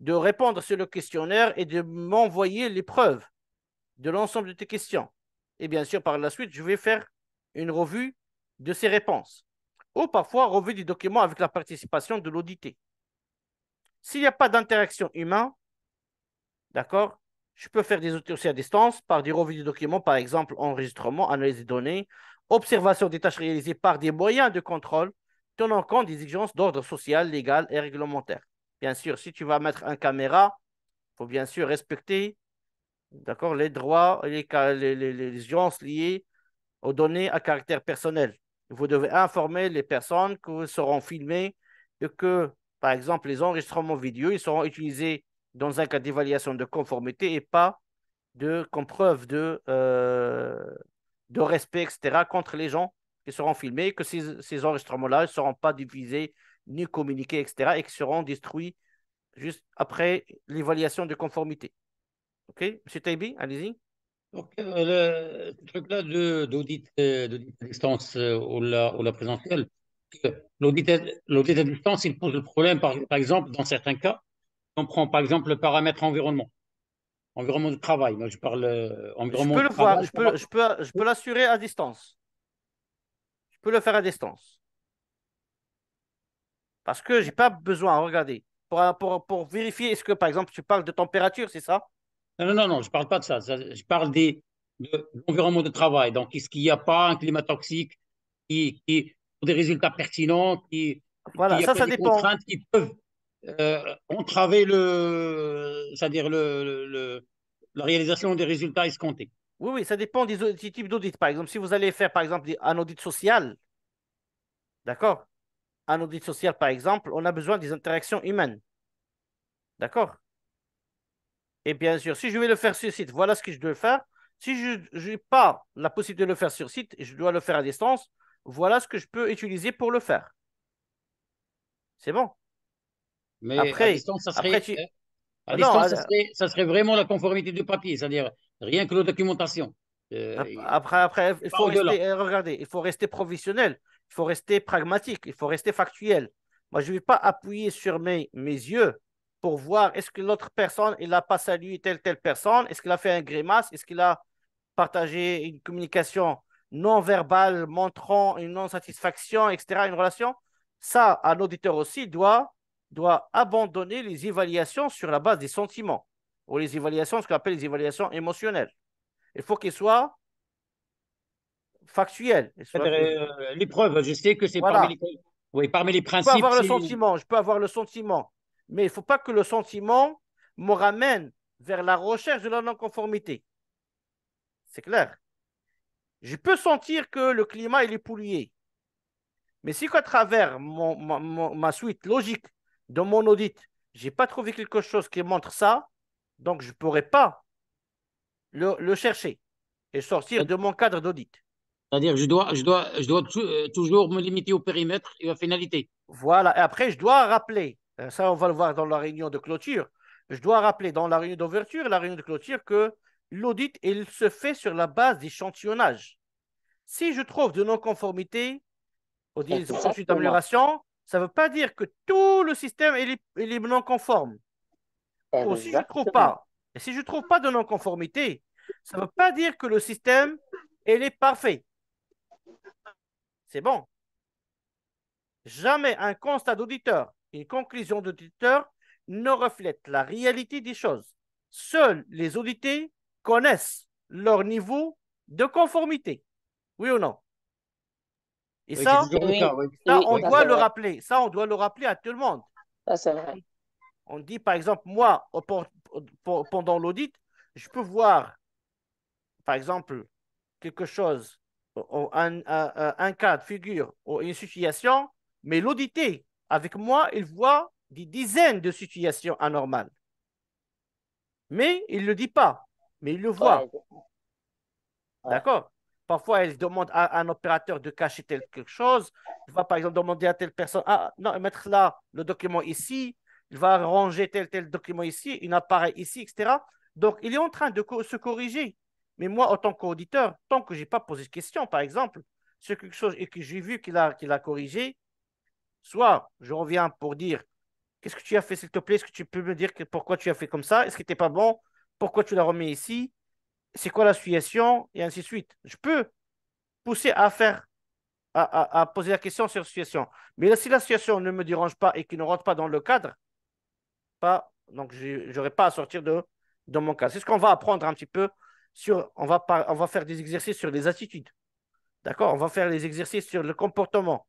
de répondre sur le questionnaire et de m'envoyer les preuves de l'ensemble de tes questions. Et bien sûr, par la suite, je vais faire une revue de ces réponses. Ou parfois, revue du document avec la participation de l'audité. S'il n'y a pas d'interaction humaine, d'accord, je peux faire des outils aussi à distance par des revues du document, par exemple, enregistrement, analyse des données, observation des tâches réalisées par des moyens de contrôle tenant compte des exigences d'ordre social, légal et réglementaire. Bien sûr, si tu vas mettre une caméra, il faut bien sûr respecter, d'accord, les droits et les exigences liées aux données à caractère personnel. Vous devez informer les personnes que seront filmées et que, par exemple, les enregistrements vidéo, ils seront utilisés dans un cas d'évaluation de conformité et pas comme preuve de respect, etc., contre les gens qui seront filmés, que ces enregistrements-là ne seront pas diffusés ni communiqués, etc., et qui seront détruits juste après l'évaluation de conformité. OK? Monsieur Taibi, allez-y. Donc, ce truc-là d'audit à distance ou la présentielle, l'audit l'audit à distance, il pose le problème, par exemple, dans certains cas, on prend par exemple le paramètre environnement, environnement de travail. Moi, je parle Je environnement peux de le voir, travail. Ça va. je peux l'assurer à distance. Je peux le faire à distance. Parce que je n'ai pas besoin, regardez, pour vérifier, est-ce que, par exemple, tu parles de température, c'est ça? Non, je parle pas de ça. Je parle de l'environnement de travail. Donc, est-ce qu'il n'y a pas un climat toxique qui ont des résultats pertinents, qu'il Voilà, n'y a pas ça des dépend. contraintes qui peuvent entraver c'est-à-dire la réalisation des résultats escomptés. Oui, oui, ça dépend des types d'audits. Par exemple, si vous allez faire, par exemple, un audit social, d'accord? Un audit social, par exemple, on a besoin des interactions humaines, d'accord? Et bien sûr, si je vais le faire sur site, voilà ce que je dois faire. Si je n'ai pas la possibilité de le faire sur site et je dois le faire à distance, voilà ce que je peux utiliser pour le faire. C'est bon. Mais Après, après tu... à Non, distance, ça serait vraiment la conformité du papier, c'est-à-dire rien que la documentation. il Pas faut au-delà. rester, regardez, il faut rester professionnel, il faut rester pragmatique, il faut rester factuel. Moi, je ne vais pas appuyer sur mes yeux pour voir est-ce que l'autre personne, il n'a pas salué telle personne, est-ce qu'il a fait un grimace, est-ce qu'il a partagé une communication non verbale montrant une non-satisfaction, etc., une relation. Ça, un auditeur aussi doit abandonner les évaluations sur la base des sentiments ou les évaluations, ce qu'on appelle les évaluations émotionnelles. Il faut qu'il soit factuel. C'est-à-dire, l'épreuve, je sais que c'est Voilà. oui, parmi les Je peux principes, avoir le c'est sentiment, je peux avoir le sentiment, mais il ne faut pas que le sentiment me ramène vers la recherche de la non-conformité. C'est clair. Je peux sentir que le climat il est pollué, mais si qu'à travers ma suite logique de mon audit, je n'ai pas trouvé quelque chose qui montre ça, donc je ne pourrais pas le chercher et sortir de mon cadre d'audit. c'est-à-dire, toujours me limiter au périmètre et à la finalité. Voilà. Et après, je dois rappeler, ça on va le voir dans la réunion de clôture, je dois rappeler dans la réunion d'ouverture et la réunion de clôture que l'audit, il se fait sur la base d'échantillonnage. Si je trouve de non-conformité ou des opportunités Exactement. d'amélioration, ça ne veut pas dire que tout le système il est non conforme. Ou si je ne trouve Exactement. pas, et si je ne trouve pas de non-conformité, ça ne veut pas dire que le système il est parfait. C'est bon. Jamais un constat d'auditeur, une conclusion d'auditeur ne reflète la réalité des choses. Seuls les audités connaissent leur niveau de conformité. Oui ou non? Et Oui, c'est ça, toujours le cas, oui. ça, Oui, on Oui, ça doit c'est le vrai. rappeler. Ça, on doit le rappeler à tout le monde. Ça c'est vrai. On dit, par exemple, moi, pendant l'audit, je peux voir, par exemple, quelque chose, un cas de figure ou une situation, mais l'audité, avec moi, il voit des dizaines de situations anormales. Mais il ne le dit pas, mais il le voit. Ouais, ouais. D'accord? Parfois, elle demande à un opérateur de cacher quelque chose. Il va, par exemple, demander à telle personne, ah, non, mettre là le document ici. Il va ranger tel document ici, un appareil ici, etc. Donc, il est en train de se corriger. Mais moi, en tant qu'auditeur, tant que je n'ai pas posé de question, par exemple, sur quelque chose et que j'ai vu qu'il a corrigé, soit je reviens pour dire, qu'est-ce que tu as fait, s'il te plaît? Est-ce que tu peux me dire pourquoi tu as fait comme ça? Est-ce que tu n'es pas bon? Pourquoi tu l'as remis ici? C'est quoi la situation? Et ainsi de suite. Je peux pousser à faire, à poser la question sur la situation. Mais là, si la situation ne me dérange pas et qui ne rentre pas dans le cadre, donc je n'aurai pas à sortir de mon cadre. C'est ce qu'on va apprendre un petit peu on va faire des exercices sur les attitudes. D'accord? On va faire les exercices sur le comportement.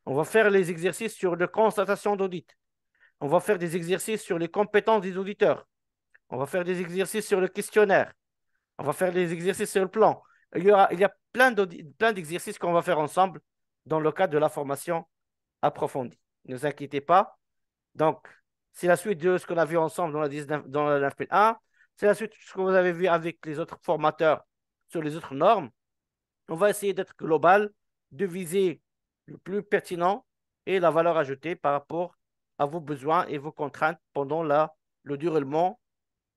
On va faire les exercices sur la constatation d'audit. On va faire des exercices sur les compétences des auditeurs. On va faire des exercices sur le questionnaire. On va faire des exercices sur le plan. Il y a plein d'exercices qu'on va faire ensemble dans le cadre de la formation approfondie. Ne vous inquiétez pas. Donc, c'est la suite de ce qu'on a vu ensemble dans la 9.1. C'est la suite de ce que vous avez vu avec les autres formateurs sur les autres normes. On va essayer d'être global, de viser le plus pertinent et la valeur ajoutée par rapport à vos besoins et vos contraintes pendant le déroulement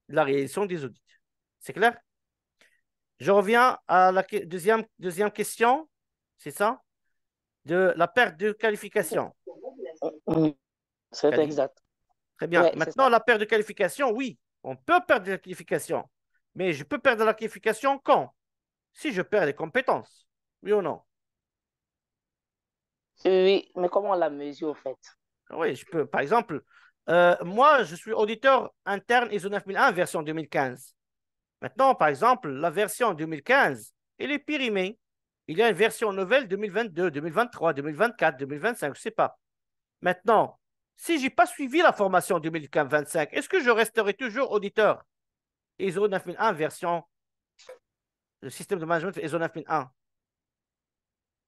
de la réalisation des audits. C'est clair? Je reviens à la deuxième question, c'est ça? De la perte de qualification. Mm. C'est Kadi. exact. Très bien. Ouais, c'est Maintenant, ça. la perte de qualification, oui, on peut perdre la qualification. Mais je peux perdre la qualification quand? Si je perds les compétences. Oui ou non? Oui, mais comment on la mesure, au fait? Oui, je peux. Par exemple, moi, je suis auditeur interne ISO 9001 version 2015. Maintenant, par exemple, la version 2015, elle est périmée. Il y a une version nouvelle 2022, 2023, 2024, 2025, je ne sais pas. Maintenant, si je n'ai pas suivi la formation 2025, est-ce que je resterai toujours auditeur ISO 9001 version, le système de management ISO 9001?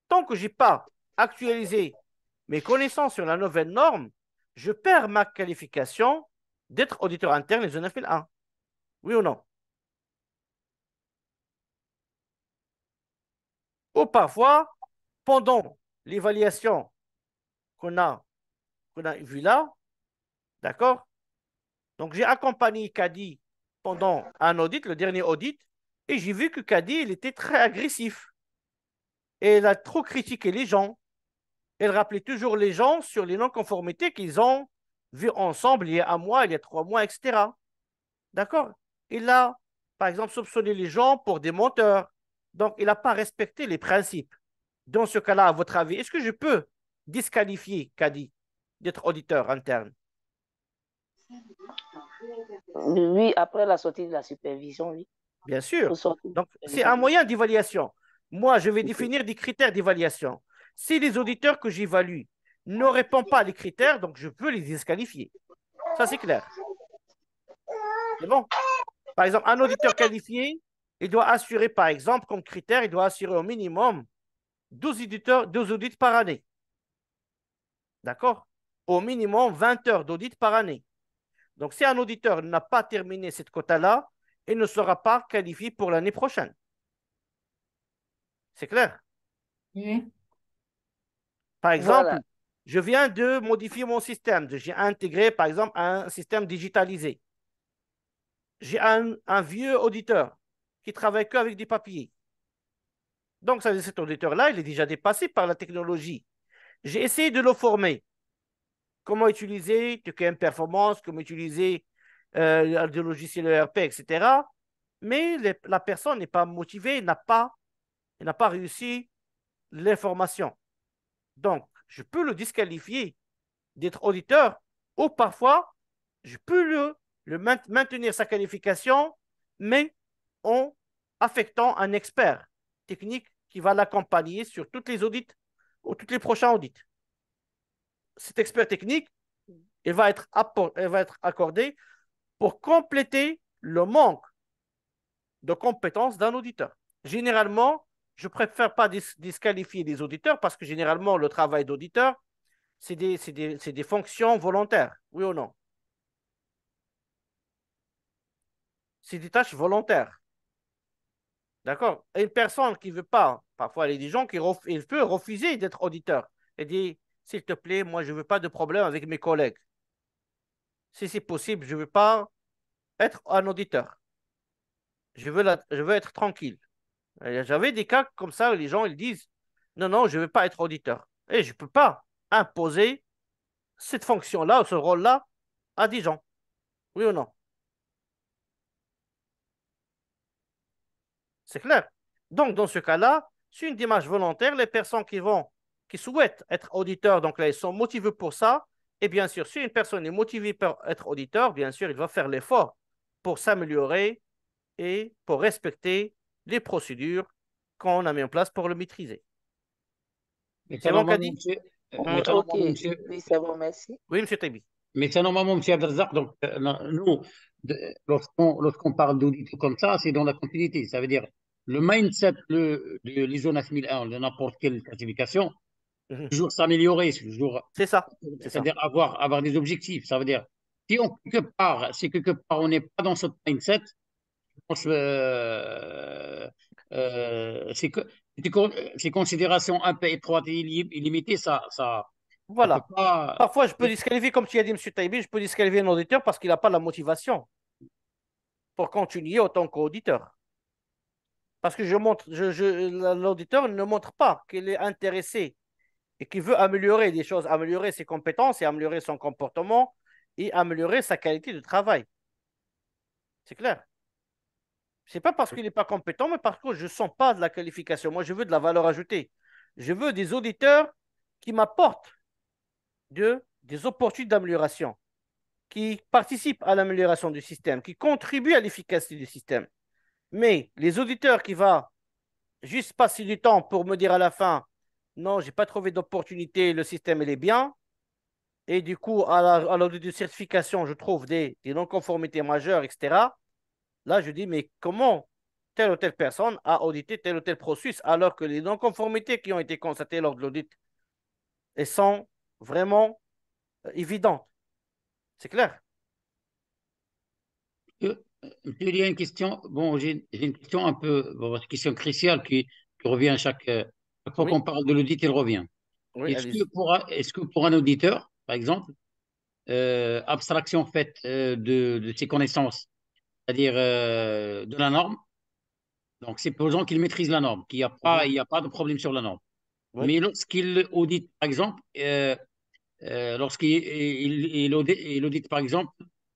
Tant que je n'ai pas actualisé mes connaissances sur la nouvelle norme, je perds ma qualification d'être auditeur interne ISO 9001. Oui ou non? Ou parfois, pendant l'évaluation qu'on a vue là, d'accord? Donc, j'ai accompagné Kadi pendant un audit, le dernier audit, et j'ai vu que Kadi, il était très agressif. Et il a trop critiqué les gens. Elle rappelait toujours les gens sur les non-conformités qu'ils ont vues ensemble il y a un mois, il y a 3 mois, etc. D'accord? Il a, par exemple, soupçonné les gens pour des menteurs. Donc, il n'a pas respecté les principes. Dans ce cas-là, à votre avis, est-ce que je peux disqualifier Kadi d'être auditeur interne? Oui, après la sortie de la supervision, oui. Bien sûr. Faut sortir de Donc, la c'est un supervision. moyen d'évaluation. Moi, je vais définir des critères d'évaluation. Si les auditeurs que j'évalue ne répondent pas à les critères, donc je peux les disqualifier. Ça, c'est clair. C'est bon? Par exemple, un auditeur qualifié, il doit assurer, par exemple, comme critère, il doit assurer au minimum 12 audits par année. D'accord? Au minimum 20 heures d'audit par année. Donc, si un auditeur n'a pas terminé cette quota-là, il ne sera pas qualifié pour l'année prochaine. C'est clair? Oui. Par exemple, Voilà. je viens de modifier mon système. J'ai intégré, par exemple, un système digitalisé. j'ai un vieux auditeur qui travaille qu'avec des papiers. Donc, ça veut dire que cet auditeur-là, il est déjà dépassé par la technologie. J'ai essayé de le former. Comment utiliser TQM Performance, comment utiliser des logiciels ERP, etc. Mais la personne n'est pas motivée, il n'a pas réussi l'information. Donc, je peux le disqualifier d'être auditeur ou parfois, je peux maintenir sa qualification, mais en affectant un expert technique qui va l'accompagner sur toutes les audits ou tous les prochains audits. Cet expert technique, il va être accordé pour compléter le manque de compétences d'un auditeur. Généralement, je ne préfère pas disqualifier les auditeurs parce que généralement, le travail d'auditeur, c'est des fonctions volontaires, oui ou non? C'est des tâches volontaires. D'accord? Et une personne qui ne veut pas, parfois il y a des gens qui il peut refuser d'être auditeur et dire, s'il te plaît, moi je ne veux pas de problème avec mes collègues. Si c'est possible, je ne veux pas être un auditeur. Je veux être tranquille. J'avais des cas comme ça où les gens ils disent, non, non, je ne veux pas être auditeur. Et je ne peux pas imposer cette fonction-là ou ce rôle-là à des gens. Oui ou non? C'est clair. Donc, dans ce cas-là, c'est une démarche volontaire. Les personnes qui souhaitent être auditeurs, donc là, ils sont motivés pour ça. Et bien sûr, si une personne est motivée pour être auditeur, bien sûr, il va faire l'effort pour s'améliorer et pour respecter les procédures qu'on a mis en place pour le maîtriser. Mais C'est ça, bon, normalement, Kadi? monsieur, Ok, oui, c'est bon, merci. Oui, monsieur Taibi. mais ça, normalement, monsieur Abdelzak, donc, nous, lorsqu'on parle d'audit comme ça, c'est dans la continuité. Ça veut dire le mindset de l'ISO 9001, de n'importe quelle classification, Mhm. toujours s'améliorer, toujours, C'est ça. C'est ça. c'est-à-dire avoir des objectifs. Ça veut dire, si quelque part on n'est pas dans ce mindset, je pense, c'est que ces considérations un peu étroites et illimitées, ça peut Voilà. pas. Parfois, je peux disqualifier, comme tu as dit, monsieur Taibi, je peux disqualifier un auditeur parce qu'il n'a pas la motivation pour continuer en tant qu'auditeur. Parce que l'auditeur ne montre pas qu'il est intéressé et qu'il veut améliorer des choses, améliorer ses compétences et améliorer son comportement et améliorer sa qualité de travail. C'est clair. Ce n'est pas parce qu'il n'est pas compétent, mais parce que je ne sens pas de la qualification. Moi, je veux de la valeur ajoutée. Je veux des auditeurs qui m'apportent des opportunités d'amélioration, qui participent à l'amélioration du système, qui contribuent à l'efficacité du système. Mais les auditeurs qui vont juste passer du temps pour me dire à la fin, non, je n'ai pas trouvé d'opportunité, le système il est bien, et du coup, à l'audit de certification, je trouve des non-conformités majeures, etc. Là, je dis, mais comment telle ou telle personne a audité tel ou tel processus alors que les non-conformités qui ont été constatées lors de l'audit, elles sont vraiment évidentes. C'est clair? Euh, Il y a une question, bon, j'ai une question un peu, bon, une question cruciale qui revient chaque fois Oui, qu'on parle de l'audit, il revient. oui, allez-y. Est-ce que pour un auditeur, par exemple, abstraction faite de ses connaissances, c'est-à-dire de la norme, donc c'est pour gens qu'il maîtrise la norme, Mhm. il y a pas de problème sur la norme. Oui. Mais lorsqu'il audite, par exemple, lorsqu'il il audite, par exemple,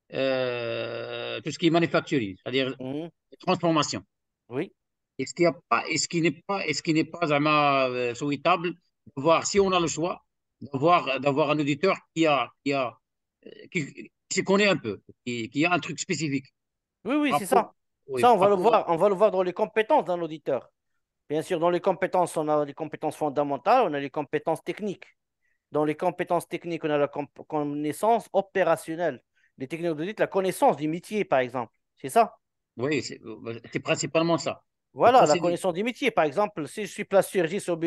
tout ce qui est manufacturier, c'est-à-dire Mhm. transformation. Oui. Est-ce qu'il y a pas, est-ce qu'il n'est pas vraiment souhaitable de voir, si on a le choix, d'avoir un auditeur qui se connaît un peu, qui a un truc spécifique. Oui, oui, c'est Rapport, ça. oui, Ça, on va le rapport voir. On va le voir dans les compétences d'un auditeur. Bien sûr, dans les compétences, on a les compétences fondamentales, on a les compétences techniques. Dans les compétences techniques, on a la connaissance opérationnelle. Les techniques d'audit, la connaissance du métier, par exemple. C'est ça? oui, c'est principalement ça. Le Voilà, la procédé. connaissance du métier. Par exemple, si je suis plasturgiste ou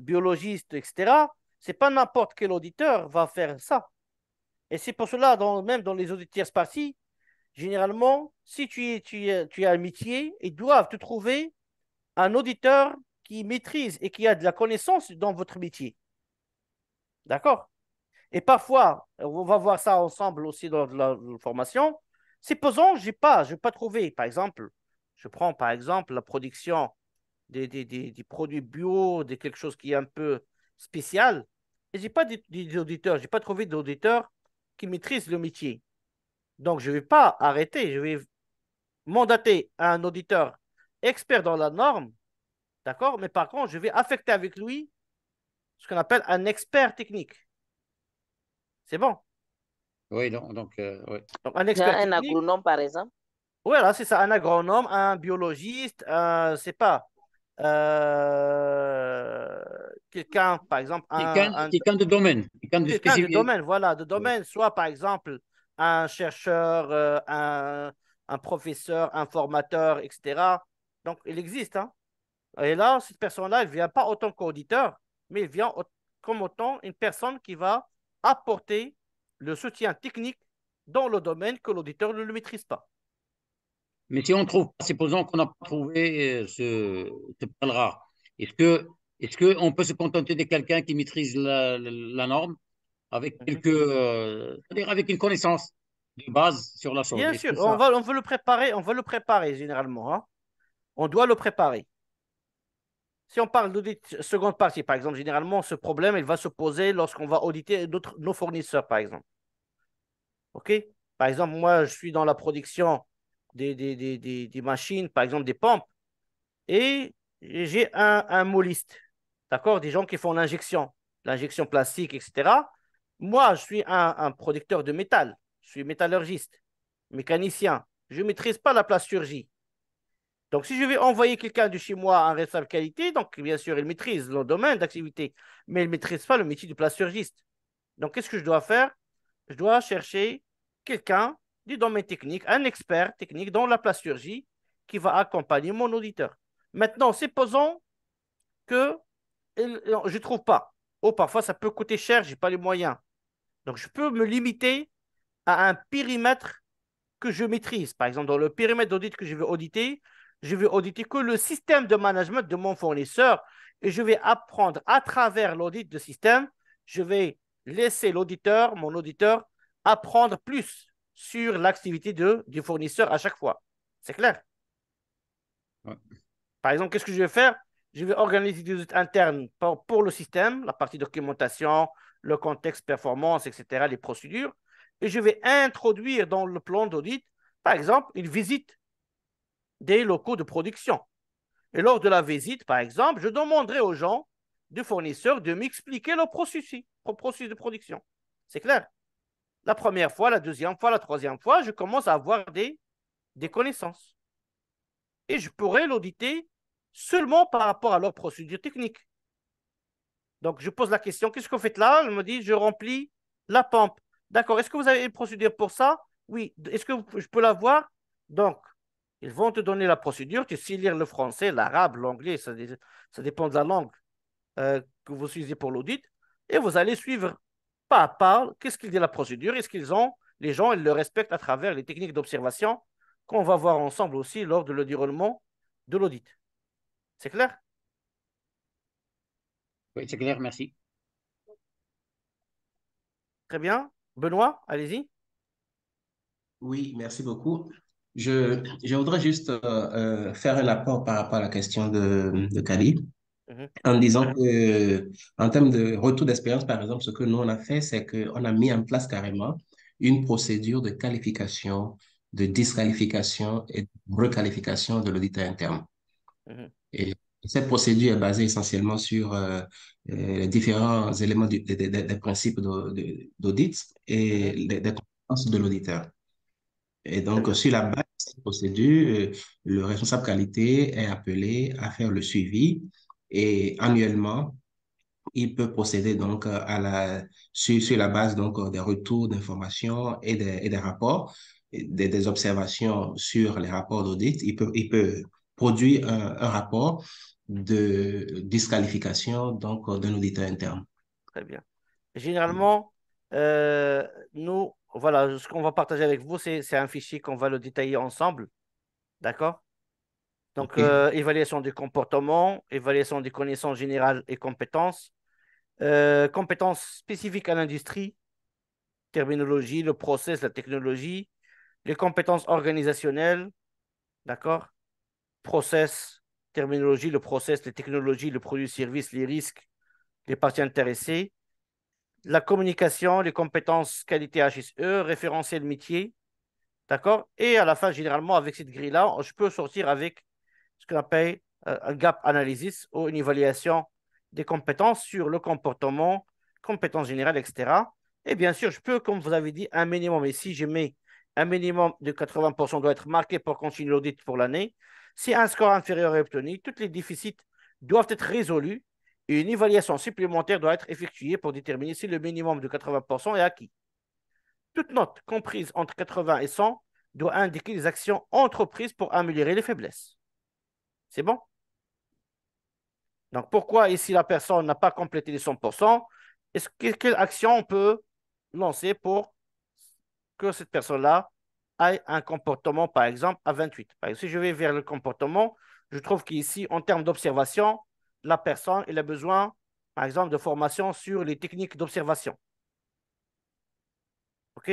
biologiste, etc., c'est pas n'importe quel auditeur va faire ça. Et c'est pour cela, même dans les auditeurs parties, généralement, si tu as un métier, ils doivent te trouver un auditeur qui maîtrise et qui a de la connaissance dans votre métier. D'accord? Et parfois, on va voir ça ensemble aussi dans la formation. Supposons que je n'ai pas trouvé, par exemple, je prends par exemple la production des produits bio, de quelque chose qui est un peu spécial. Et je n'ai pas d'auditeurs, je n'ai pas trouvé d'auditeurs qui maîtrisent le métier. Donc, je ne vais pas arrêter, je vais mandater un auditeur expert dans la norme, d'accord? Mais par contre, je vais affecter avec lui ce qu'on appelle un expert technique. C'est bon? Oui, oui. Donc, un expert Un technique, agronome, par exemple. voilà, c'est ça, un agronome, un biologiste, c'est pas quelqu'un, par exemple, Quelqu'un de domaine, quelqu'un de quelqu'un du spécifique. domaine, voilà, de Oui. domaine, soit par exemple un chercheur, un professeur, un formateur, etc. Donc, il existe, hein. Et là, cette personne-là, elle ne vient pas autant qu'auditeur, mais elle vient comme autant une personne qui va apporter le soutien technique dans le domaine que l'auditeur ne le maîtrise pas. Mais si on trouve, supposons qu'on n'a pas trouvé ce perle rare, est-ce que on peut se contenter de quelqu'un qui maîtrise la norme avec Mhm. quelques, c'est-à-dire avec une connaissance de base sur la chose? Bien Est-ce sûr, que ça, on veut le préparer généralement, hein. On doit le préparer. Si on parle d'audit seconde partie, par exemple, généralement, ce problème, il va se poser lorsqu'on va auditer nos fournisseurs, par exemple. OK? Par exemple, moi, je suis dans la production des machines, par exemple, des pompes, et j'ai un moliste, d'accord? Des gens qui font l'injection plastique, etc. Moi, je suis un producteur de métal. Je suis métallurgiste, mécanicien. Je ne maîtrise pas la plasturgie. Donc, si je vais envoyer quelqu'un de chez moi, un responsable qualité, donc bien sûr, il maîtrise le domaine d'activité, mais il ne maîtrise pas le métier du plasturgiste. Donc, qu'est-ce que je dois faire? Je dois chercher quelqu'un du domaine technique, un expert technique dans la plasturgie qui va accompagner mon auditeur. Maintenant, supposons que je ne trouve pas. Ou parfois, ça peut coûter cher, je n'ai pas les moyens. Donc, je peux me limiter à un périmètre que je maîtrise. Par exemple, dans le périmètre d'audit que je vais auditer que le système de management de mon fournisseur et je vais apprendre à travers l'audit de système, je vais laisser mon auditeur, apprendre plus sur l'activité du fournisseur à chaque fois. C'est clair? ouais. Par exemple, qu'est-ce que je vais faire? Je vais organiser des audits internes pour le système, la partie documentation, le contexte performance, etc., les procédures. Et je vais introduire dans le plan d'audit, par exemple, une visite des locaux de production. Et lors de la visite, par exemple, je demanderai aux gens du fournisseur de m'expliquer leur processus de production. C'est clair? La première fois, la deuxième fois, la troisième fois, je commence à avoir des connaissances. Et je pourrais l'auditer seulement par rapport à leur procédure technique. Donc, je pose la question, qu'est-ce que vous faites là? Elle me dit, je remplis la pompe. D'accord, est-ce que vous avez une procédure pour ça? Oui. Est-ce que je peux la voir? Donc, ils vont te donner la procédure. Tu sais lire le français, l'arabe, l'anglais, ça dépend de la langue que vous utilisez pour l'audit. Et vous allez suivre pas à pas qu'est-ce qu'il dit la procédure. Est-ce qu'ils ont, les gens, ils le respectent à travers les techniques d'observation qu'on va voir ensemble aussi lors de le déroulement de l'audit. C'est clair? Oui, c'est clair, merci. Très bien. Benoît, allez-y. Oui, merci beaucoup. Je voudrais juste faire un apport par rapport à la question de Kali, Mhm. en disant que, en termes de retour d'expérience, par exemple, ce que nous, on a fait, c'est qu'on a mis en place carrément une procédure de qualification, de disqualification et de requalification de l'auditeur interne. Mhm. Et cette procédure est basée essentiellement sur les différents éléments des principes d'audit et Mhm. des compétences de l'auditeur. Et Très donc, bien. sur la base de cette procédure, le responsable qualité est appelé à faire le suivi et annuellement, il peut procéder donc sur la base donc des retours d'informations et des rapports, et des observations sur les rapports d'audit. Il peut produire un rapport de disqualification donc d'un auditeur interne. Très bien. Généralement, nous, voilà, ce qu'on va partager avec vous, c'est un fichier qu'on va le détailler ensemble. D'accord? Donc, OK? évaluation du comportement, évaluation des connaissances générales et compétences, compétences spécifiques à l'industrie, terminologie, le process, la technologie, les compétences organisationnelles, d'accord? Process, terminologie, le process, les technologies, le produit, service, les risques, les parties intéressées, la communication, les compétences qualité HSE, référentiel métier, d'accord? Et à la fin, généralement, avec cette grille-là, je peux sortir avec ce qu'on appelle un gap analysis ou une évaluation des compétences sur le comportement, compétences générales, etc. Et bien sûr, je peux, comme vous avez dit, un minimum. Et si je mets un minimum de 80% doit être marqué pour continuer l'audit pour l'année, si un score inférieur est obtenu, tous les déficits doivent être résolus et une évaluation supplémentaire doit être effectuée pour déterminer si le minimum de 80% est acquis. Toute note comprise entre 80 et 100 doit indiquer les actions entreprises pour améliorer les faiblesses. C'est bon? Donc, pourquoi ici la personne n'a pas complété les 100%? Quelle action on peut lancer pour que cette personne-là ait un comportement, par exemple, à 28? Par exemple, si je vais vers le comportement, je trouve qu'ici, en termes d'observation, la personne elle a besoin, par exemple, de formation sur les techniques d'observation. OK?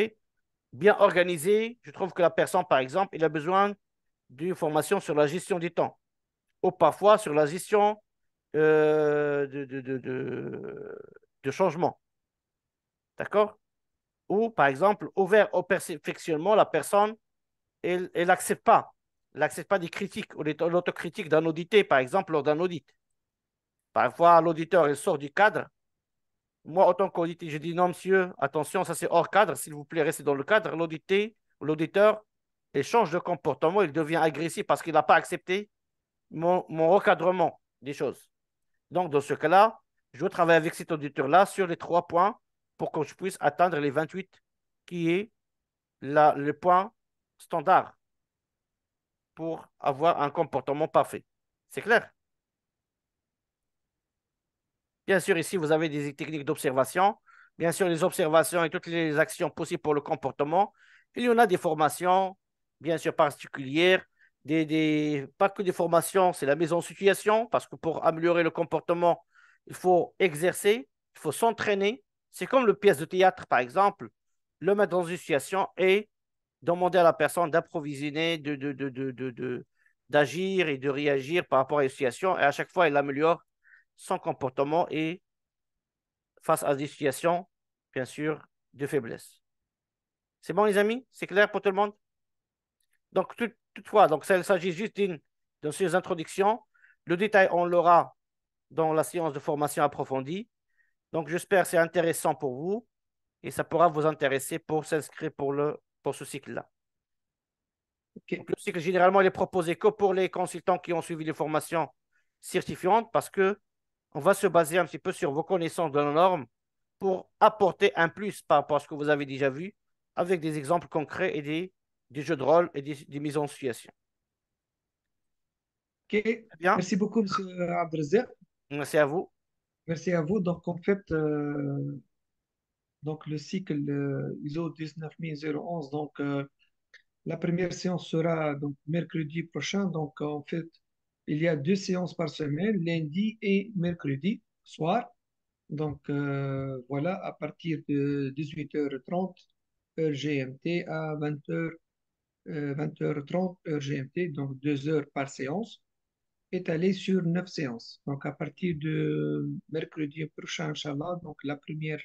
Bien organisé, je trouve que la personne, par exemple, il a besoin d'une formation sur la gestion du temps ou parfois sur la gestion de changement. D'accord? Ou, par exemple, ouvert au perfectionnement, la personne, elle n'accepte pas. Elle n'accepte pas des critiques ou l'autocritique d'un audité, par exemple, lors d'un audit. Parfois, l'auditeur, il sort du cadre. Moi, en tant qu'audité, je dis non, monsieur, attention, ça c'est hors cadre, s'il vous plaît, restez dans le cadre. L'auditeur, il change de comportement, il devient agressif parce qu'il n'a pas accepté mon recadrement des choses. Donc, dans ce cas-là, je dois travailler avec cet auditeur-là sur les 3 points pour que je puisse atteindre les 28, qui est le point standard pour avoir un comportement parfait. C'est clair? Bien sûr, ici, vous avez des techniques d'observation. Bien sûr, les observations et toutes les actions possibles pour le comportement. Il y en a des formations, bien sûr, particulières. Pas que des formations, c'est la mise en situation, parce que pour améliorer le comportement, il faut exercer, il faut s'entraîner. C'est comme le pièce de théâtre, par exemple, le mettre dans une situation et demander à la personne d'approvisionner, d'agir et de réagir par rapport à une situation. Et à chaque fois, elle améliore son comportement et face à des situations, bien sûr, de faiblesse. C'est bon, les amis? C'est clair pour tout le monde? Donc, toutefois, donc, il s'agit juste d'une série d'introductions. Le détail, on l'aura dans la séance de formation approfondie. Donc, j'espère que c'est intéressant pour vous et ça pourra vous intéresser pour s'inscrire pour ce cycle-là. OK. Donc, le cycle, généralement, il est proposé que pour les consultants qui ont suivi les formations certifiantes parce que on va se baser un petit peu sur vos connaissances de la norme pour apporter un plus par rapport à ce que vous avez déjà vu avec des exemples concrets et des jeux de rôle et des mises en situation. OK. Bien, Merci beaucoup, M. Abdelzer. merci à vous. Merci à vous. Donc, en fait, donc, le cycle ISO 19011, donc, la première séance sera donc mercredi prochain. Donc, en fait, il y a 2 séances par semaine, lundi et mercredi soir. Donc, voilà, à partir de 18h30, heure GMT, à 20h30, heure GMT, donc 2 heures par séance, étalées sur 9 séances. Donc, à partir de mercredi prochain, Inch'Allah, donc la première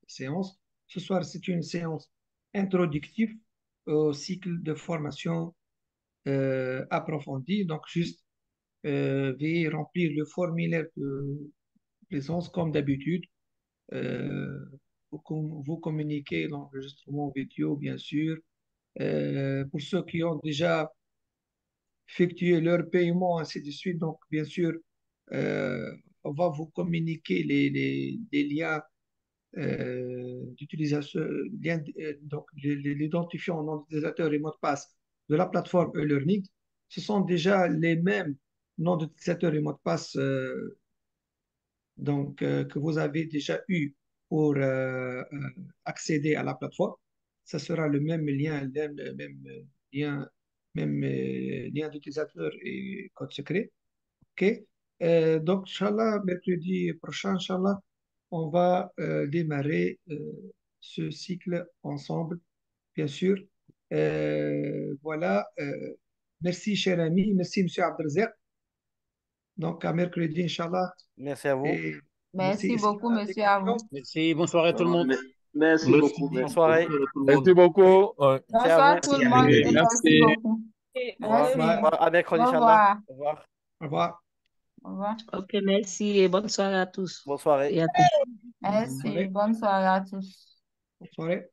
séance. Ce soir, c'est une séance introductive au cycle de formation approfondie. Donc, juste veuillez remplir le formulaire de présence comme d'habitude. Euh, vous communiquez l'enregistrement vidéo, bien sûr. Pour ceux qui ont déjà effectué leur paiement, ainsi de suite, donc bien sûr, on va vous communiquer les liens d'utilisation, donc l'identifiant nom d'utilisateur et mot de passe de la plateforme e-learning. Ce sont déjà les mêmes noms d'utilisateurs et mots de passe que vous avez déjà eu pour accéder à la plateforme. Ça sera le même lien, le même lien, lien d'utilisateur et code secret. OK? Donc, Inch'Allah, mercredi prochain, Inch'Allah, on va démarrer ce cycle ensemble, bien sûr. Voilà. Merci, cher ami. Merci, M. Abdelzer. Donc, à mercredi, Inch'Allah. Merci à vous. Et merci. Merci Est-ce qu'il y beaucoup, a des monsieur, à vous. questions? Merci, bonsoir à tout le monde. Merci Merci. beaucoup. Bonne soirée. Bonsoir à tout le monde. Merci beaucoup. Ouais. Merci à Bonsoir vous. tout le Merci, monde et Amine. merci Merci. beaucoup. Au revoir. Merci. Bye. À mercredi, Au Inch'Allah. revoir. Au revoir. Au revoir. Au revoir. Ok, merci et bonne soirée à tous Bonne soirée. et à tous. Merci. Bonne soirée. Bonne soirée à tous. Bonne soirée.